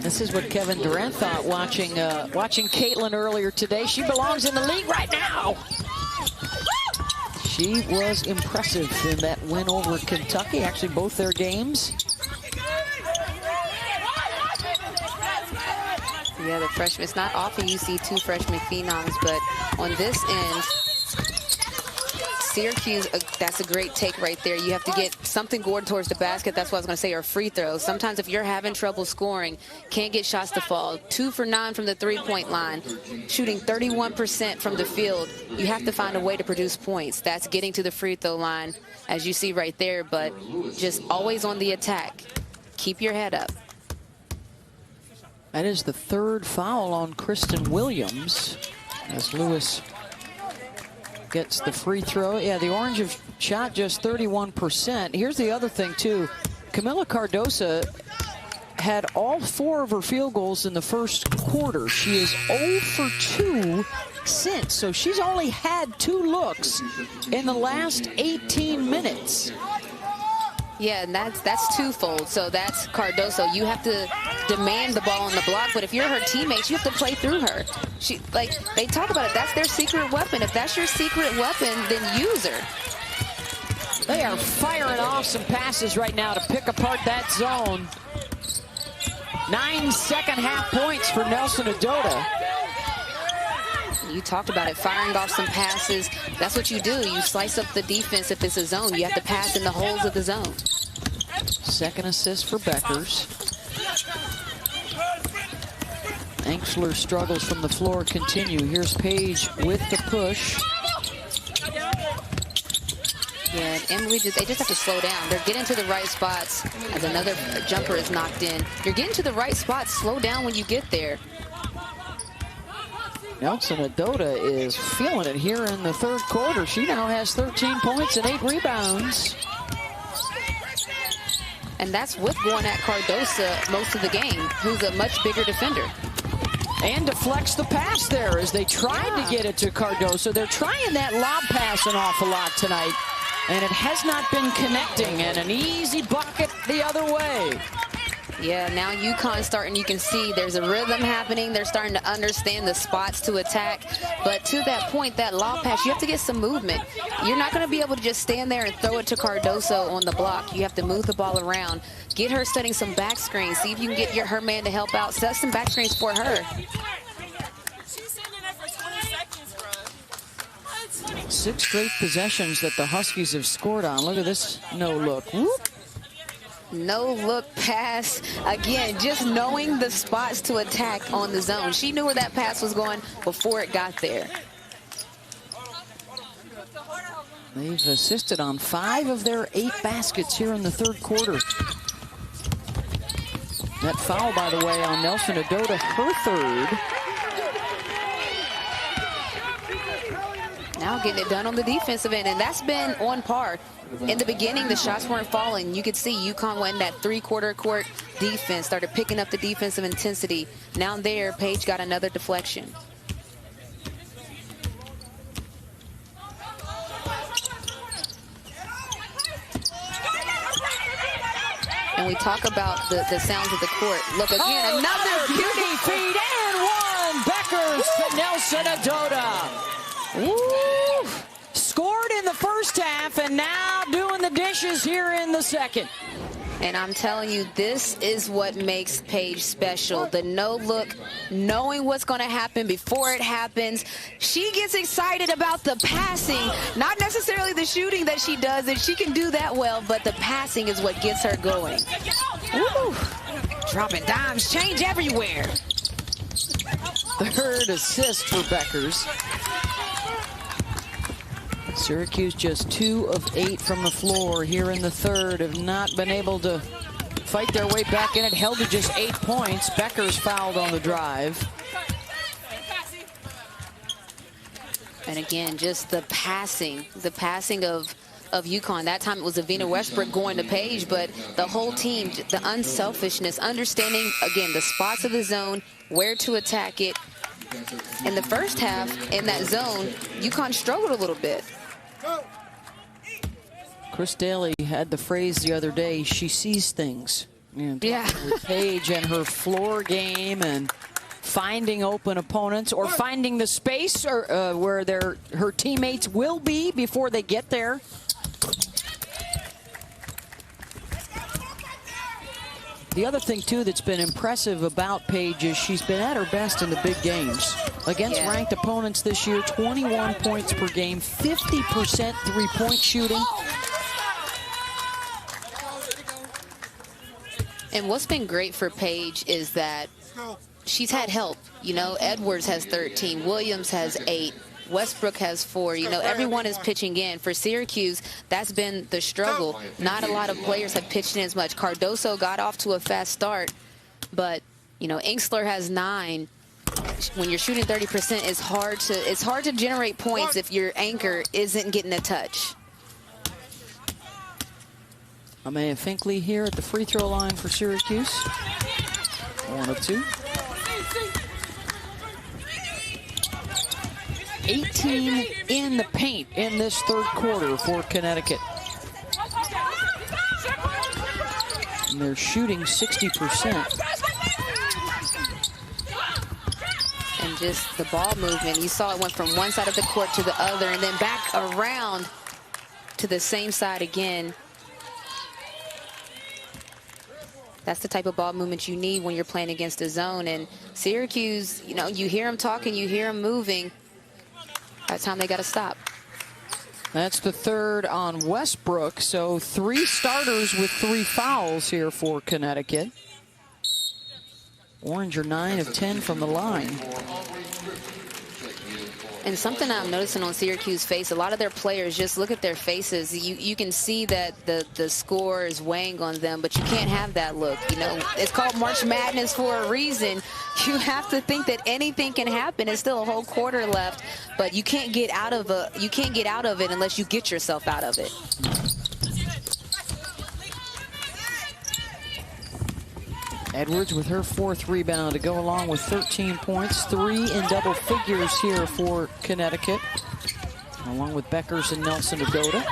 This is what Kevin Durant thought watching Caitlin earlier today. She belongs in the league right now. She was impressive in that win over Kentucky, actually both their games. Yeah, the freshman. It's not often you see two freshman phenoms, but on this end, Syracuse, that's a great take right there. You have to get something going towards the basket. That's what I was going to say, or free throws. Sometimes if you're having trouble scoring, can't get shots to fall. 2 for 9 from the three-point line, shooting 31% from the field. You have to find a way to produce points. That's getting to the free throw line, as you see right there, but just always on the attack. Keep your head up. That is the 3rd foul on Kristen Williams as Lewis gets the free throw. Yeah, the Orange have shot just 31%. Here's the other thing, too. Camila Cardoso had all 4 of her field goals in the first quarter. She is 0 for 2 since, so she's only had 2 looks in the last 18 minutes. Yeah, and that's twofold. So that's Cardoso. You have to demand the ball on the block, but if you're her teammates, you have to play through her. She, like they talk about it, that's their secret weapon. If that's your secret weapon, then use her. They are firing off some passes right now to pick apart that zone. 9 second-half points for Nelson Adota. You talked about it, firing off some passes. That's what you do. You slice up the defense if it's a zone. You have to pass in the holes of the zone. 2nd assist for Beckers. Anxler's struggles from the floor continue. Here's Page with the push. Yeah, Emily, they just have to slow down. They're getting to the right spots as another jumper is knocked in. You're getting to the right spots. Slow down when you get there. Nelson Adota is feeling it here in the 3rd quarter. She now has 13 points and 8 rebounds. And that's with going at Cardoso most of the game, who's a much bigger defender. And deflects the pass there as they tried to get it to Cardoso. They're trying that lob pass an awful lot tonight, and it has not been connecting, and an easy bucket the other way. Yeah, now UConn starting, you can see there's a rhythm happening. They're starting to understand the spots to attack. But to that point, that lob pass, you have to get some movement. You're not going to be able to just stand there and throw it to Cardoso on the block. You have to move the ball around. Get her setting some back screens. See if you can get her man to help out. Set some back screens for her. 6 straight possessions that the Huskies have scored on. Look at this no look. Whoop. No look pass. Again, just knowing the spots to attack on the zone. She knew where that pass was going before it got there. They've assisted on 5 of their 8 baskets here in the 3rd quarter. That foul, by the way, on Nelson Adota, her 3rd. Now getting it done on the defensive end, and that's been on par. In the beginning, the shots weren't falling. You could see UConn went in that 3-quarter court defense, started picking up the defensive intensity. Now there, Page got another deflection. And we talk about the sounds of the court. Look again, another beauty feed and one. Beckers to Nelson Adota. Woo! Scored in the first half and now doing the dishes here in the 2nd. And I'm telling you, this is what makes Paige special. The no look, knowing what's going to happen before it happens. She gets excited about the passing, not necessarily the shooting that she does, and she can do that well, but the passing is what gets her going. Woo! Dropping dimes, change everywhere. 3rd assist for Beckers. Syracuse just 2 of 8 from the floor here in the 3rd. Have not been able to fight their way back in it. Held to just 8 points. Beckers fouled on the drive. And again, just the passing of UConn. That time it was Avina Westbrook going to Page, but the whole team, the unselfishness, understanding, again, the spots of the zone, where to attack it. In the first half, in that zone, UConn struggled a little bit. Chris Daly had the phrase the other day, she sees things. And yeah. With Page and her floor game and finding open opponents or finding the space or where her teammates will be before they get there. The other thing, too, that's been impressive about Paige is she's been at her best in the big games. Against ranked opponents this year, 21 points per game, 50% three-point shooting. And what's been great for Paige is that she's had help. You know, Edwards has 13, Williams has 8. Westbrook has 4. You know, everyone is pitching in. For Syracuse, that's been the struggle. Not a lot of players have pitched in as much. Cardoso got off to a fast start, but, you know, Inksler has 9. When you're shooting 30%, it's hard to generate points if your anchor isn't getting a touch. Amaya Finkley here at the free throw line for Syracuse. 1 of 2. 18 in the paint in this third quarter for Connecticut. And they're shooting 60%. And just the ball movement. You saw it went from one side of the court to the other and then back around to the same side again. That's the type of ball movement you need when you're playing against a zone. And Syracuse, you know, you hear them talking, you hear them moving. By the time they got to stop. That's the third on Westbrook. So 3 starters with 3 fouls here for Connecticut. Orange are 9 of 10 from the line. And something I'm noticing on Syracuse face, a lot of their players, just look at their faces. You can see that the score is weighing on them, but you can't have that look. You know, it's called March Madness for a reason. You have to think that anything can happen. It's still a whole quarter left, but you can't get out of it unless you get yourself out of it. Edwards with her 4th rebound to go along with 13 points, 3 in double figures here for Connecticut, along with Beckers and Nelson Agoda.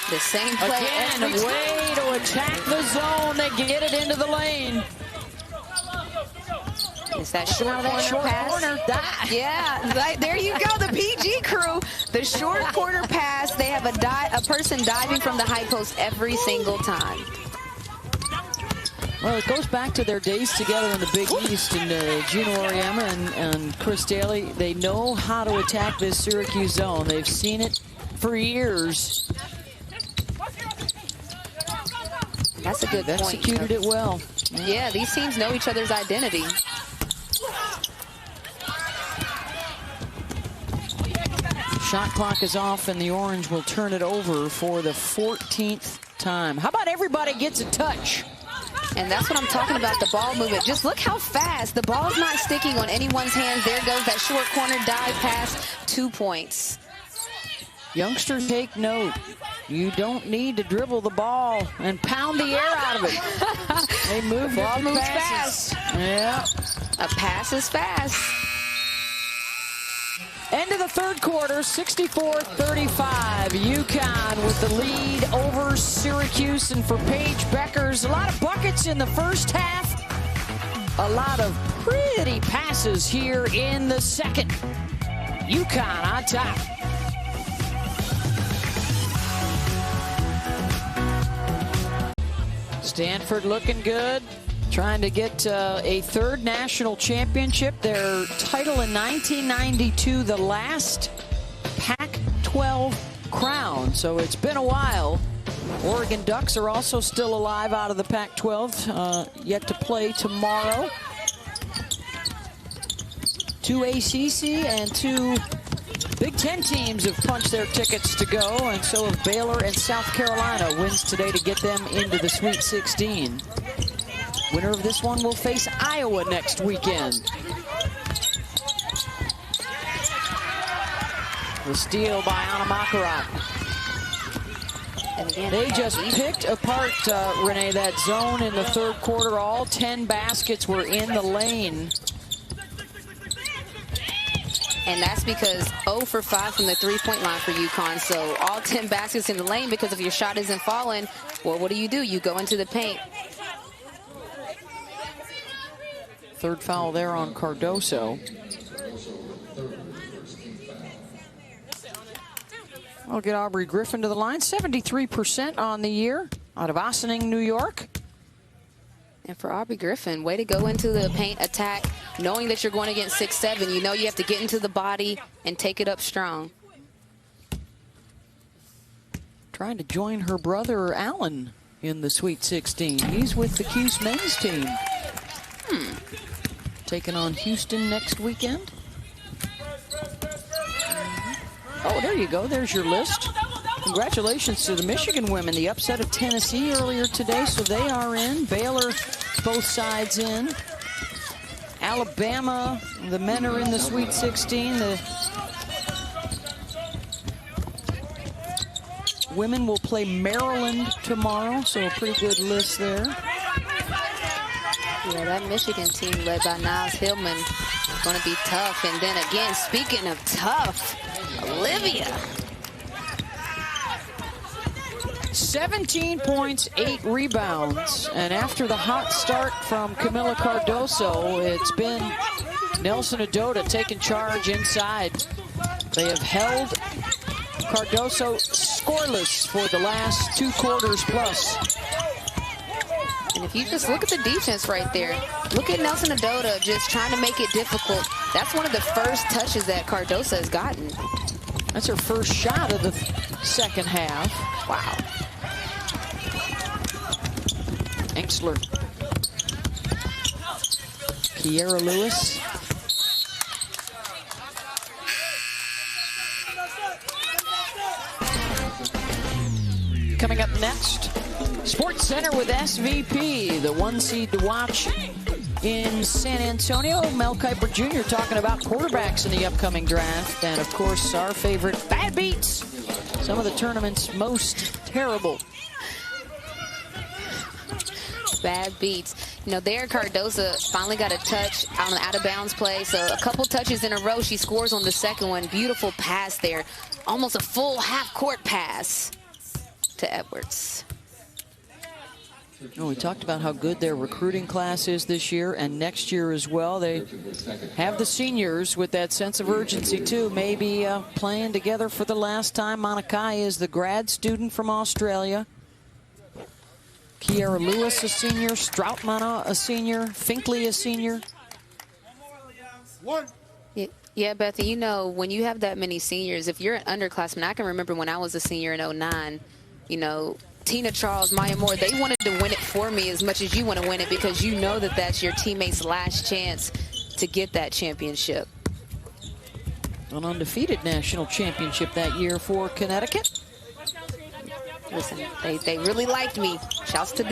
The same play again, a way to attack the zone. They get it into the lane. It's that short corner pass. Yeah, there you go, the PG crew. The short corner pass. They have a person diving from the high post every single time. Well, it goes back to their days together in the Big East, and Gino Auriemma and Chris Daly. They know how to attack this Syracuse zone. They've seen it for years. That's a good point. Executed it well. Yeah, these teams know each other's identity. Shot clock is off, and the Orange will turn it over for the 14th time. How about everybody gets a touch? And that's what I'm talking about, the ball movement. Just look how fast. The ball's not sticking on anyone's hands. There goes that short corner dive pass. 2 points. Youngsters, take note. You don't need to dribble the ball and pound the air out of it. They move. Ball moves fast. Yeah. A pass is fast. End of the third quarter, 64-35. UConn with the lead over Syracuse. And for Paige Beckers, a lot of buckets in the first half. A lot of pretty passes here in the second. UConn on top. Stanford looking good, trying to get a 3rd national championship. Their title in 1992, the last Pac-12 crown. So it's been a while. Oregon Ducks are also still alive out of the Pac-12, yet to play tomorrow. 2 ACC and 2 Big Ten teams have punched their tickets to go, and so have Baylor and South Carolina. Wins today to get them into the Sweet 16. Winner of this one will face Iowa next weekend. The steal by Anna Makarat. And again, they just picked apart, Renee, that zone in the third quarter. All 10 baskets were in the lane. And that's because 0 for 5 from the three-point line for UConn. So all 10 baskets in the lane, because if your shot isn't falling, well, what do? You go into the paint. Third foul there on Cardoso. I'll get Aubrey Griffin to the line. 73% on the year out of Ossining, New York. And for Aubrey Griffin, way to go into the paint attack, knowing that you're going against 6'7". You know you have to get into the body and take it up strong. Trying to join her brother, Alan, in the Sweet 16. He's with the Cuse men's team. Taking on Houston next weekend. Oh, there you go. There's your list. Congratulations to the Michigan women. The upset of Tennessee earlier today, so they are in. Baylor, both sides in. Alabama, the men are in the Sweet 16. The women will play Maryland tomorrow, so a pretty good list there. Yeah, that Michigan team led by Niles Hillman is going to be tough. And then again, speaking of tough, Olivia. 17 points, 8 rebounds. And after the hot start from Camila Cardoso, it's been Nelson Adota taking charge inside. They have held Cardoso scoreless for the last 2 quarters plus. And if you just look at the defense right there, look at Nelson Adota just trying to make it difficult. That's one of the first touches that Cardoso has gotten. That's her first shot of the second half. Wow. Enxler. Kiera Lewis. Coming up next, Sports Center with SVP, the 1 seed to watch in San Antonio. Mel Kiper Jr. talking about quarterbacks in the upcoming draft. And, of course, our favorite bad beats. Some of the tournament's most terrible. Bad beats. You know, there Cardoso finally got a touch on an out-of-bounds play. So a couple touches in a row. She scores on the second one. Beautiful pass there. Almost a full half-court pass to Edwards. We talked about how good their recruiting class is this year and next year as well. They have the seniors with that sense of urgency, too. Maybe playing together for the last time. Monakai is the grad student from Australia. Kiera Lewis, a senior. Stroutman, a senior. Finkley, a senior. Yeah, Bethy, you know, when you have that many seniors, if you're an underclassman, I can remember when I was a senior in 09, you know, Tina Charles, Maya Moore, they wanted to win it for me as much as you want to win it because you know that that's your teammate's last chance to get that championship. An undefeated national championship that year for Connecticut. Listen, they really liked me. Shouts to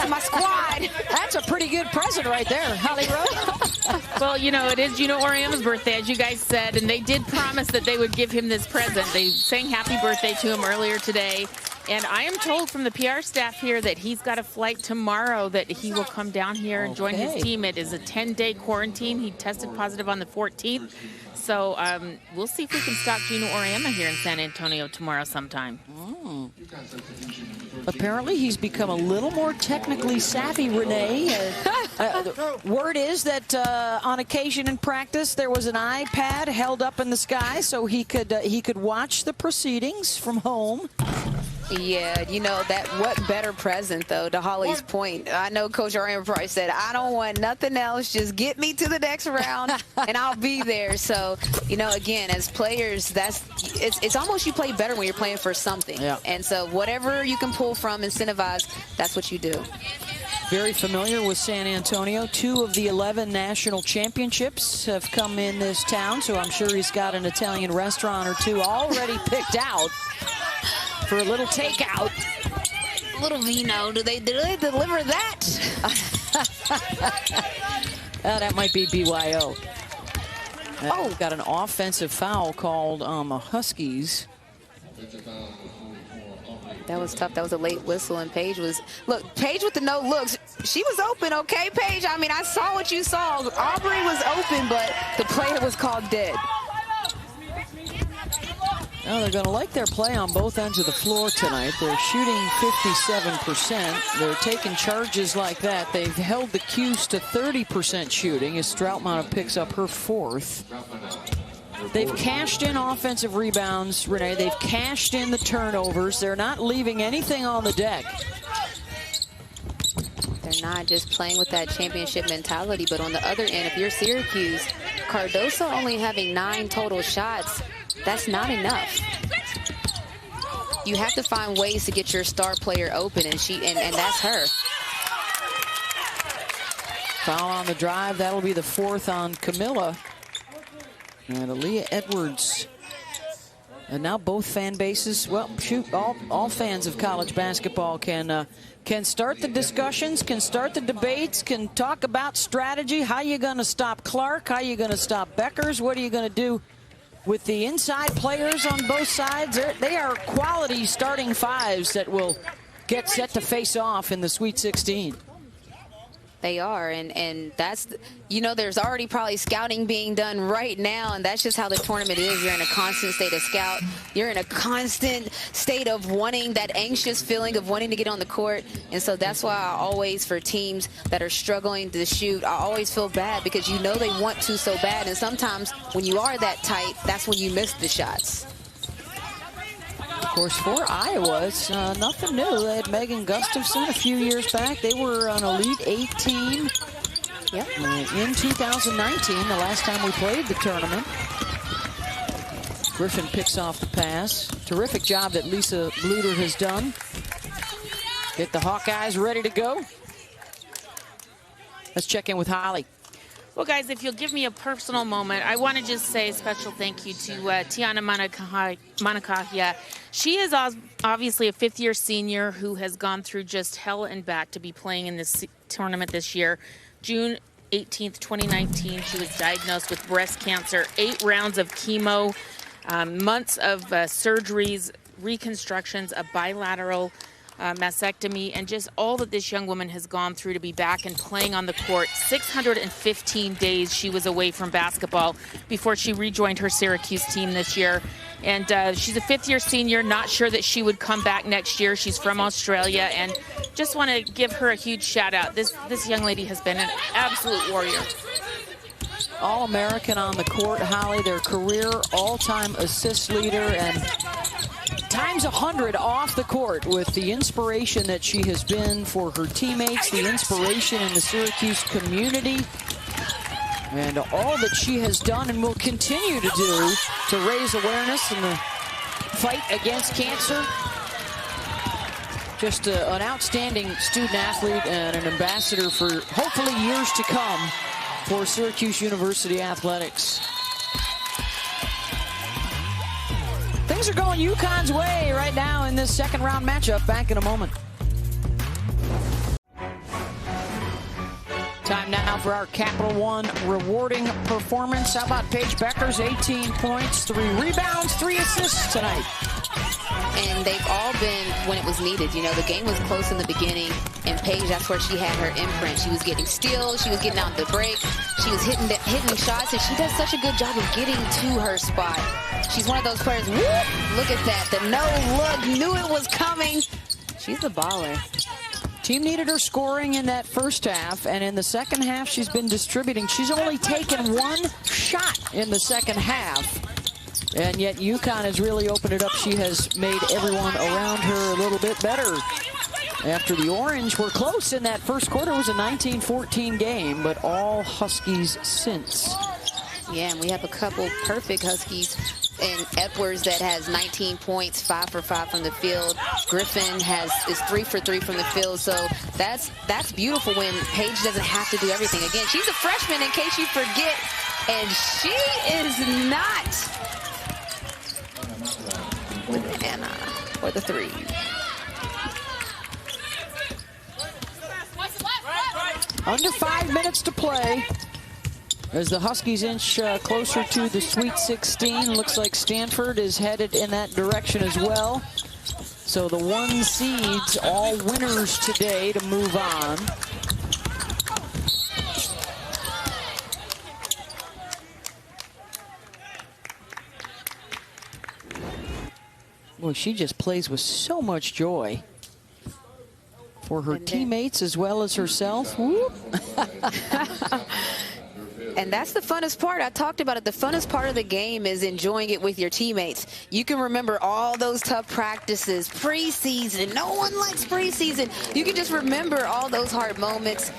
my squad. That's a pretty good present right there, Holly Rowe. Well, you know, it is Gino Auriemma's birthday, as you guys said, and they did promise that they would give him this present. They sang happy birthday to him earlier today. And I am told from the PR staff here that he's got a flight tomorrow that he will come down here and join his team. It is a 10-day quarantine. He tested positive on the 14th. So we'll see if we can stop Gino Auriemma here in San Antonio tomorrow sometime. Apparently, he's become a little more technically savvy, Renee. The word is that on occasion in practice, there was an iPad held up in the sky so he could watch the proceedings from home. Yeah, you know, that what better present, though, to Holly's point. I know Coach Auriemma probably said, I don't want nothing else. Just get me to the next round, and I'll be there. So, you know, again, as players, it's almost you play better when you're playing for something. Yeah. And so whatever you can pull from, incentivize, that's what you do. Very familiar with San Antonio. 2 of the 11 national championships have come in this town, so I'm sure he's got an Italian restaurant or 2 already picked out for a little takeout. Little vino, do they deliver that? That might be BYO. Oh, got an offensive foul called Huskies. That was tough. That was a late whistle, and Paige was, look, Paige with the no looks. She was open, okay, Paige? I mean, I saw what you saw. Aubrey was open, but the player was called dead. Well, they're going to like their play on both ends of the floor tonight. They're shooting 57%. They're taking charges like that. They've held the Cuse to 30% shooting as Strautmane picks up her 4th. They've cashed in offensive rebounds, Renee. They've cashed in the turnovers. They're not leaving anything on the deck. They're not just playing with that championship mentality, but on the other end, if you're Syracuse, Cardoso only having 9 total shots, that's not enough. You have to find ways to get your star player open, and that's her. Foul on the drive. That'll be the 4th on Camilla. And Aaliyah Edwards. And now both fan bases, well, shoot, all fans of college basketball can start the discussions, can start the debates, can talk about strategy. How are you going to stop Clark? How are you going to stop Beckers? What are you going to do with the inside players on both sides? They are quality starting 5s that will get set to face off in the Sweet 16. They are, and that's, you know, there's already probably scouting being done right now, and that's just how the tournament is. You're in a constant state of scout. You're in a constant state of wanting, that anxious feeling of wanting to get on the court, and so that's why I always, for teams that are struggling to shoot, I always feel bad because you know they want to so bad, and sometimes when you are that tight, that's when you miss the shots. Of course, for Iowa, it's nothing new. They had Megan Gustafson a few years back. They were an Elite 8 team in 2019, the last time we played the tournament. Griffin picks off the pass. Terrific job that Lisa Bluder has done. Get the Hawkeyes ready to go. Let's check in with Holly. Well, guys, if you'll give me a personal moment, I want to just say a special thank you to Tiana Manakahia. She is obviously a 5th-year senior who has gone through just hell and back to be playing in this tournament this year. June 18th, 2019, she was diagnosed with breast cancer, 8 rounds of chemo, months of surgeries, reconstructions, a bilateral mastectomy, and just all that this young woman has gone through to be back and playing on the court. 615 days she was away from basketball before she rejoined her Syracuse team this year. And she's a 5th-year senior, not sure that she would come back next year. She's from Australia, and just want to give her a huge shout out. This young lady has been an absolute warrior. All-American on the court, Holly, their career all-time assist leader, and times 100 off the court with the inspiration that she has been for her teammates, the inspiration in the Syracuse community, and all that she has done and will continue to do to raise awareness in the fight against cancer. Just an outstanding student athlete and an ambassador for hopefully years to come for Syracuse University athletics. Things are going UConn's way right now in this 2nd round matchup. Back in a moment. Time now for our Capital One rewarding performance. How about Paige Beckers? 18 points, 3 rebounds, 3 assists tonight. And they've all been when it was needed. You know, the game was close in the beginning, and Paige, that's where she had her imprint. She was getting steals, she was getting out the break, she was hitting shots, and she does such a good job of getting to her spot. She's one of those players, whoop, look at that, the no look, knew it was coming. She's a baller. Team needed her scoring in that first half, and in the second half, she's been distributing. She's only taken 1 shot in the second half. And yet UConn has really opened it up. She has made everyone around her a little bit better. After the Orange were close in that first quarter, it was a 19-14 game, but all Huskies since. Yeah, and we have a couple perfect Huskies. And Edwards that has 19 points, 5 for 5 from the field. Griffin is 3 for 3 from the field. So that's beautiful when Paige doesn't have to do everything. Again, she's a freshman in case you forget, and she is not with Anna for the 3. Under 5 minutes to play as the Huskies inch closer to the Sweet 16. Looks like Stanford is headed in that direction as well. So the 1 seeds, all winners today to move on. Boy, she just plays with so much joy for her teammates as well as herself. Whoop. And that's the funnest part. I talked about it. The funnest part of the game is enjoying it with your teammates. You can remember all those tough practices, preseason. No one likes preseason. You can just remember all those hard moments.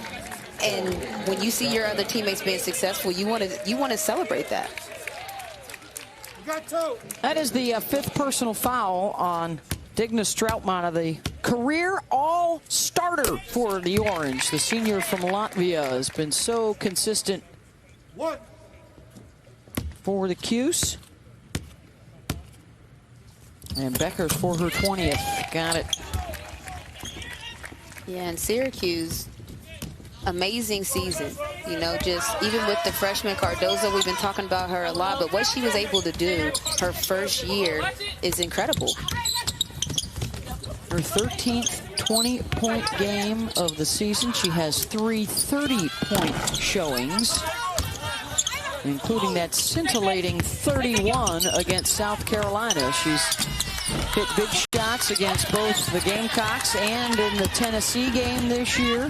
And when you see your other teammates being successful, you want to celebrate that. That is the fifth personal foul on Digna Strautmane, the career all-starter for the Orange. The senior from Latvia has been so consistent for the Cuse. And Beckers for her 20th. Got it. Yeah, and Syracuse, amazing season. You know, just even with the freshman Cardozo, we've been talking about her a lot, but what she was able to do her first year is incredible. Her 13th 20-point game of the season. She has 3 30-point showings, including that scintillating 31 against South Carolina. She's hit big shots against both the Gamecocks and in the Tennessee game this year.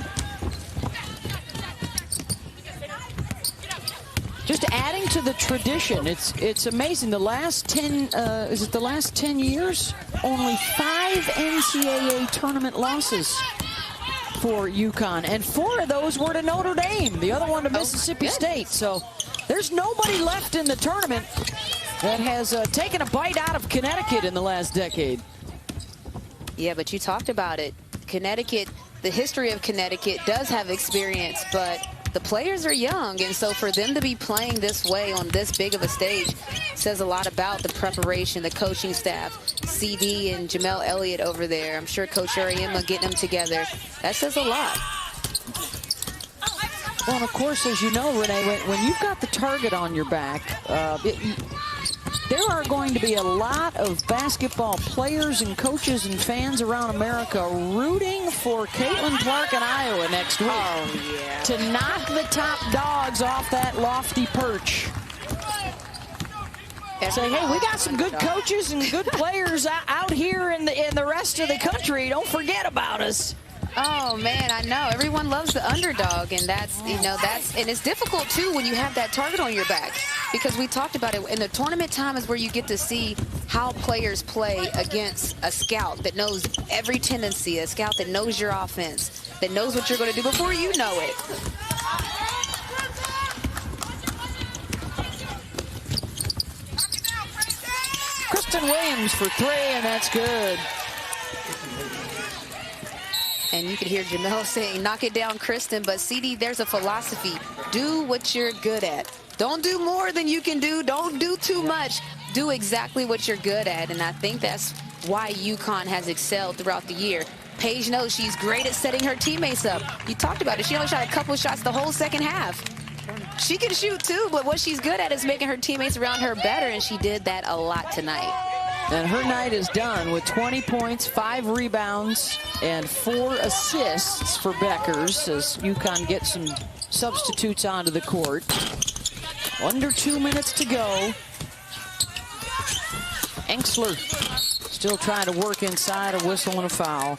Just adding to the tradition. It's amazing. The last 10 is it the last 10 years? Only 5 NCAA tournament losses for UConn, and 4 of those were to Notre Dame. The other one to Mississippi State. So there's nobody left in the tournament that has taken a bite out of Connecticut in the last decade. Yeah, but you talked about it. Connecticut, the history of Connecticut does have experience, but the players are young, and so for them to be playing this way on this big of a stage says a lot about the preparation, the coaching staff, CD and Jamel Elliott over there. I'm sure Coach Uriema getting them together. That says a lot. Well, and of course, as you know, Renee, when you've got the target on your back, there are going to be a lot of basketball players and coaches and fans around America rooting for Caitlin Clark in Iowa next week to knock the top dogs off that lofty perch. Say, hey, we got some good coaches and good players out here in the rest of the country. Don't forget about us. Oh man, I know. Everyone loves the underdog, and and it's difficult too when you have that target on your back, because we talked about it. In the tournament time is where you get to see how players play against a scout that knows every tendency, a scout that knows your offense, that knows what you're going to do before you know it. Kristen Williams for 3, and that's good. And you can hear Jamel saying, knock it down, Kristen. But, CD, there's a philosophy. Do what you're good at. Don't do more than you can do. Don't do too much. Do exactly what you're good at. And I think that's why UConn has excelled throughout the year. Paige knows she's great at setting her teammates up. You talked about it. She only shot a couple of shots the whole second half. She can shoot, too, but what she's good at is making her teammates around her better, and she did that a lot tonight. And her night is done with 20 points, 5 rebounds, and 4 assists for Beckers as UConn gets some substitutes onto the court. Under 2 minutes to go. Enksler still trying to work inside, a whistle and a foul.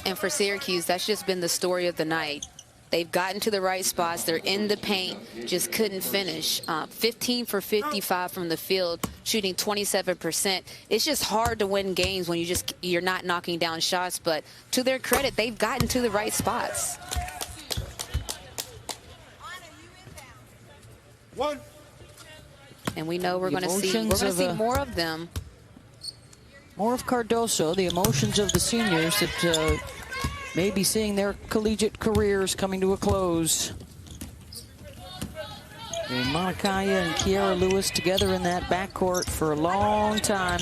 And for Syracuse, that's just been the story of the night. They've gotten to the right spots. They're in the paint, just couldn't finish. 15 for 55 from the field, shooting 27%. It's just hard to win games when you're not knocking down shots. But to their credit, they've gotten to the right spots. And we know we're going to see more of them. More of Cardoso, the emotions of the seniors that may be seeing their collegiate careers coming to a close. Monikaya and Kiara Lewis together in that backcourt for a long time.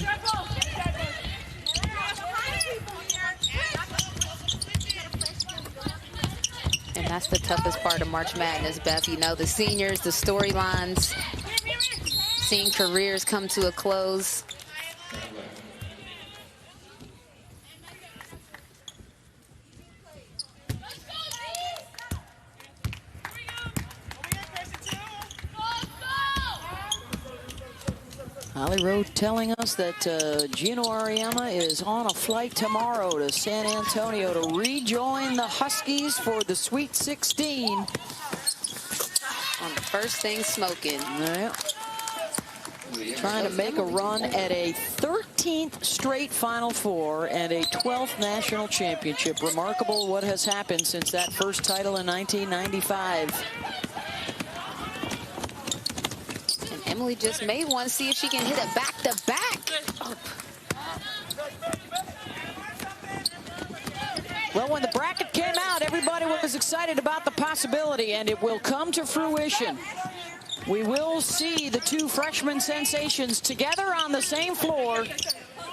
And that's the toughest part of March Madness, Beth. You know, the seniors, the storylines, seeing careers come to a close. Holly Rowe telling us that Gino Auriemma is on a flight tomorrow to San Antonio to rejoin the Huskies for the Sweet 16. On the first thing smoking. Yeah. Trying to make a run at a 13th straight Final Four and a 12th national championship. Remarkable what has happened since that first title in 1995. And Emily just made one. See if she can hit a back-to-back. Oh. Well, when the bracket came out, everybody was excited about the possibility, and it will come to fruition. We will see the two freshman sensations together on the same floor.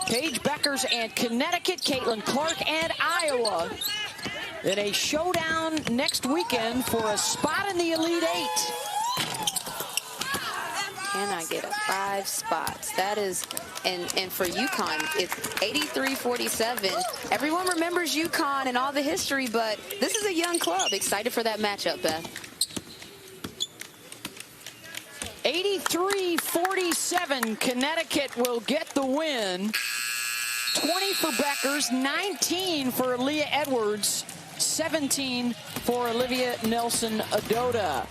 Paige Beckers and Connecticut, Caitlin Clark and Iowa in a showdown next weekend for a spot in the Elite Eight. Can I get a 5 spots? That is, and for UConn, it's 83-47. Everyone remembers UConn and all the history, but this is a young club. Excited for that matchup, Beth. 83-47, Connecticut will get the win. 20 for Beckers, 19 for Leah Edwards, 17 for Olivia Nelson-Ododa.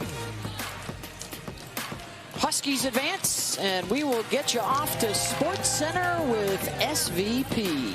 Huskies advance, and we will get you off to Sports Center with SVP.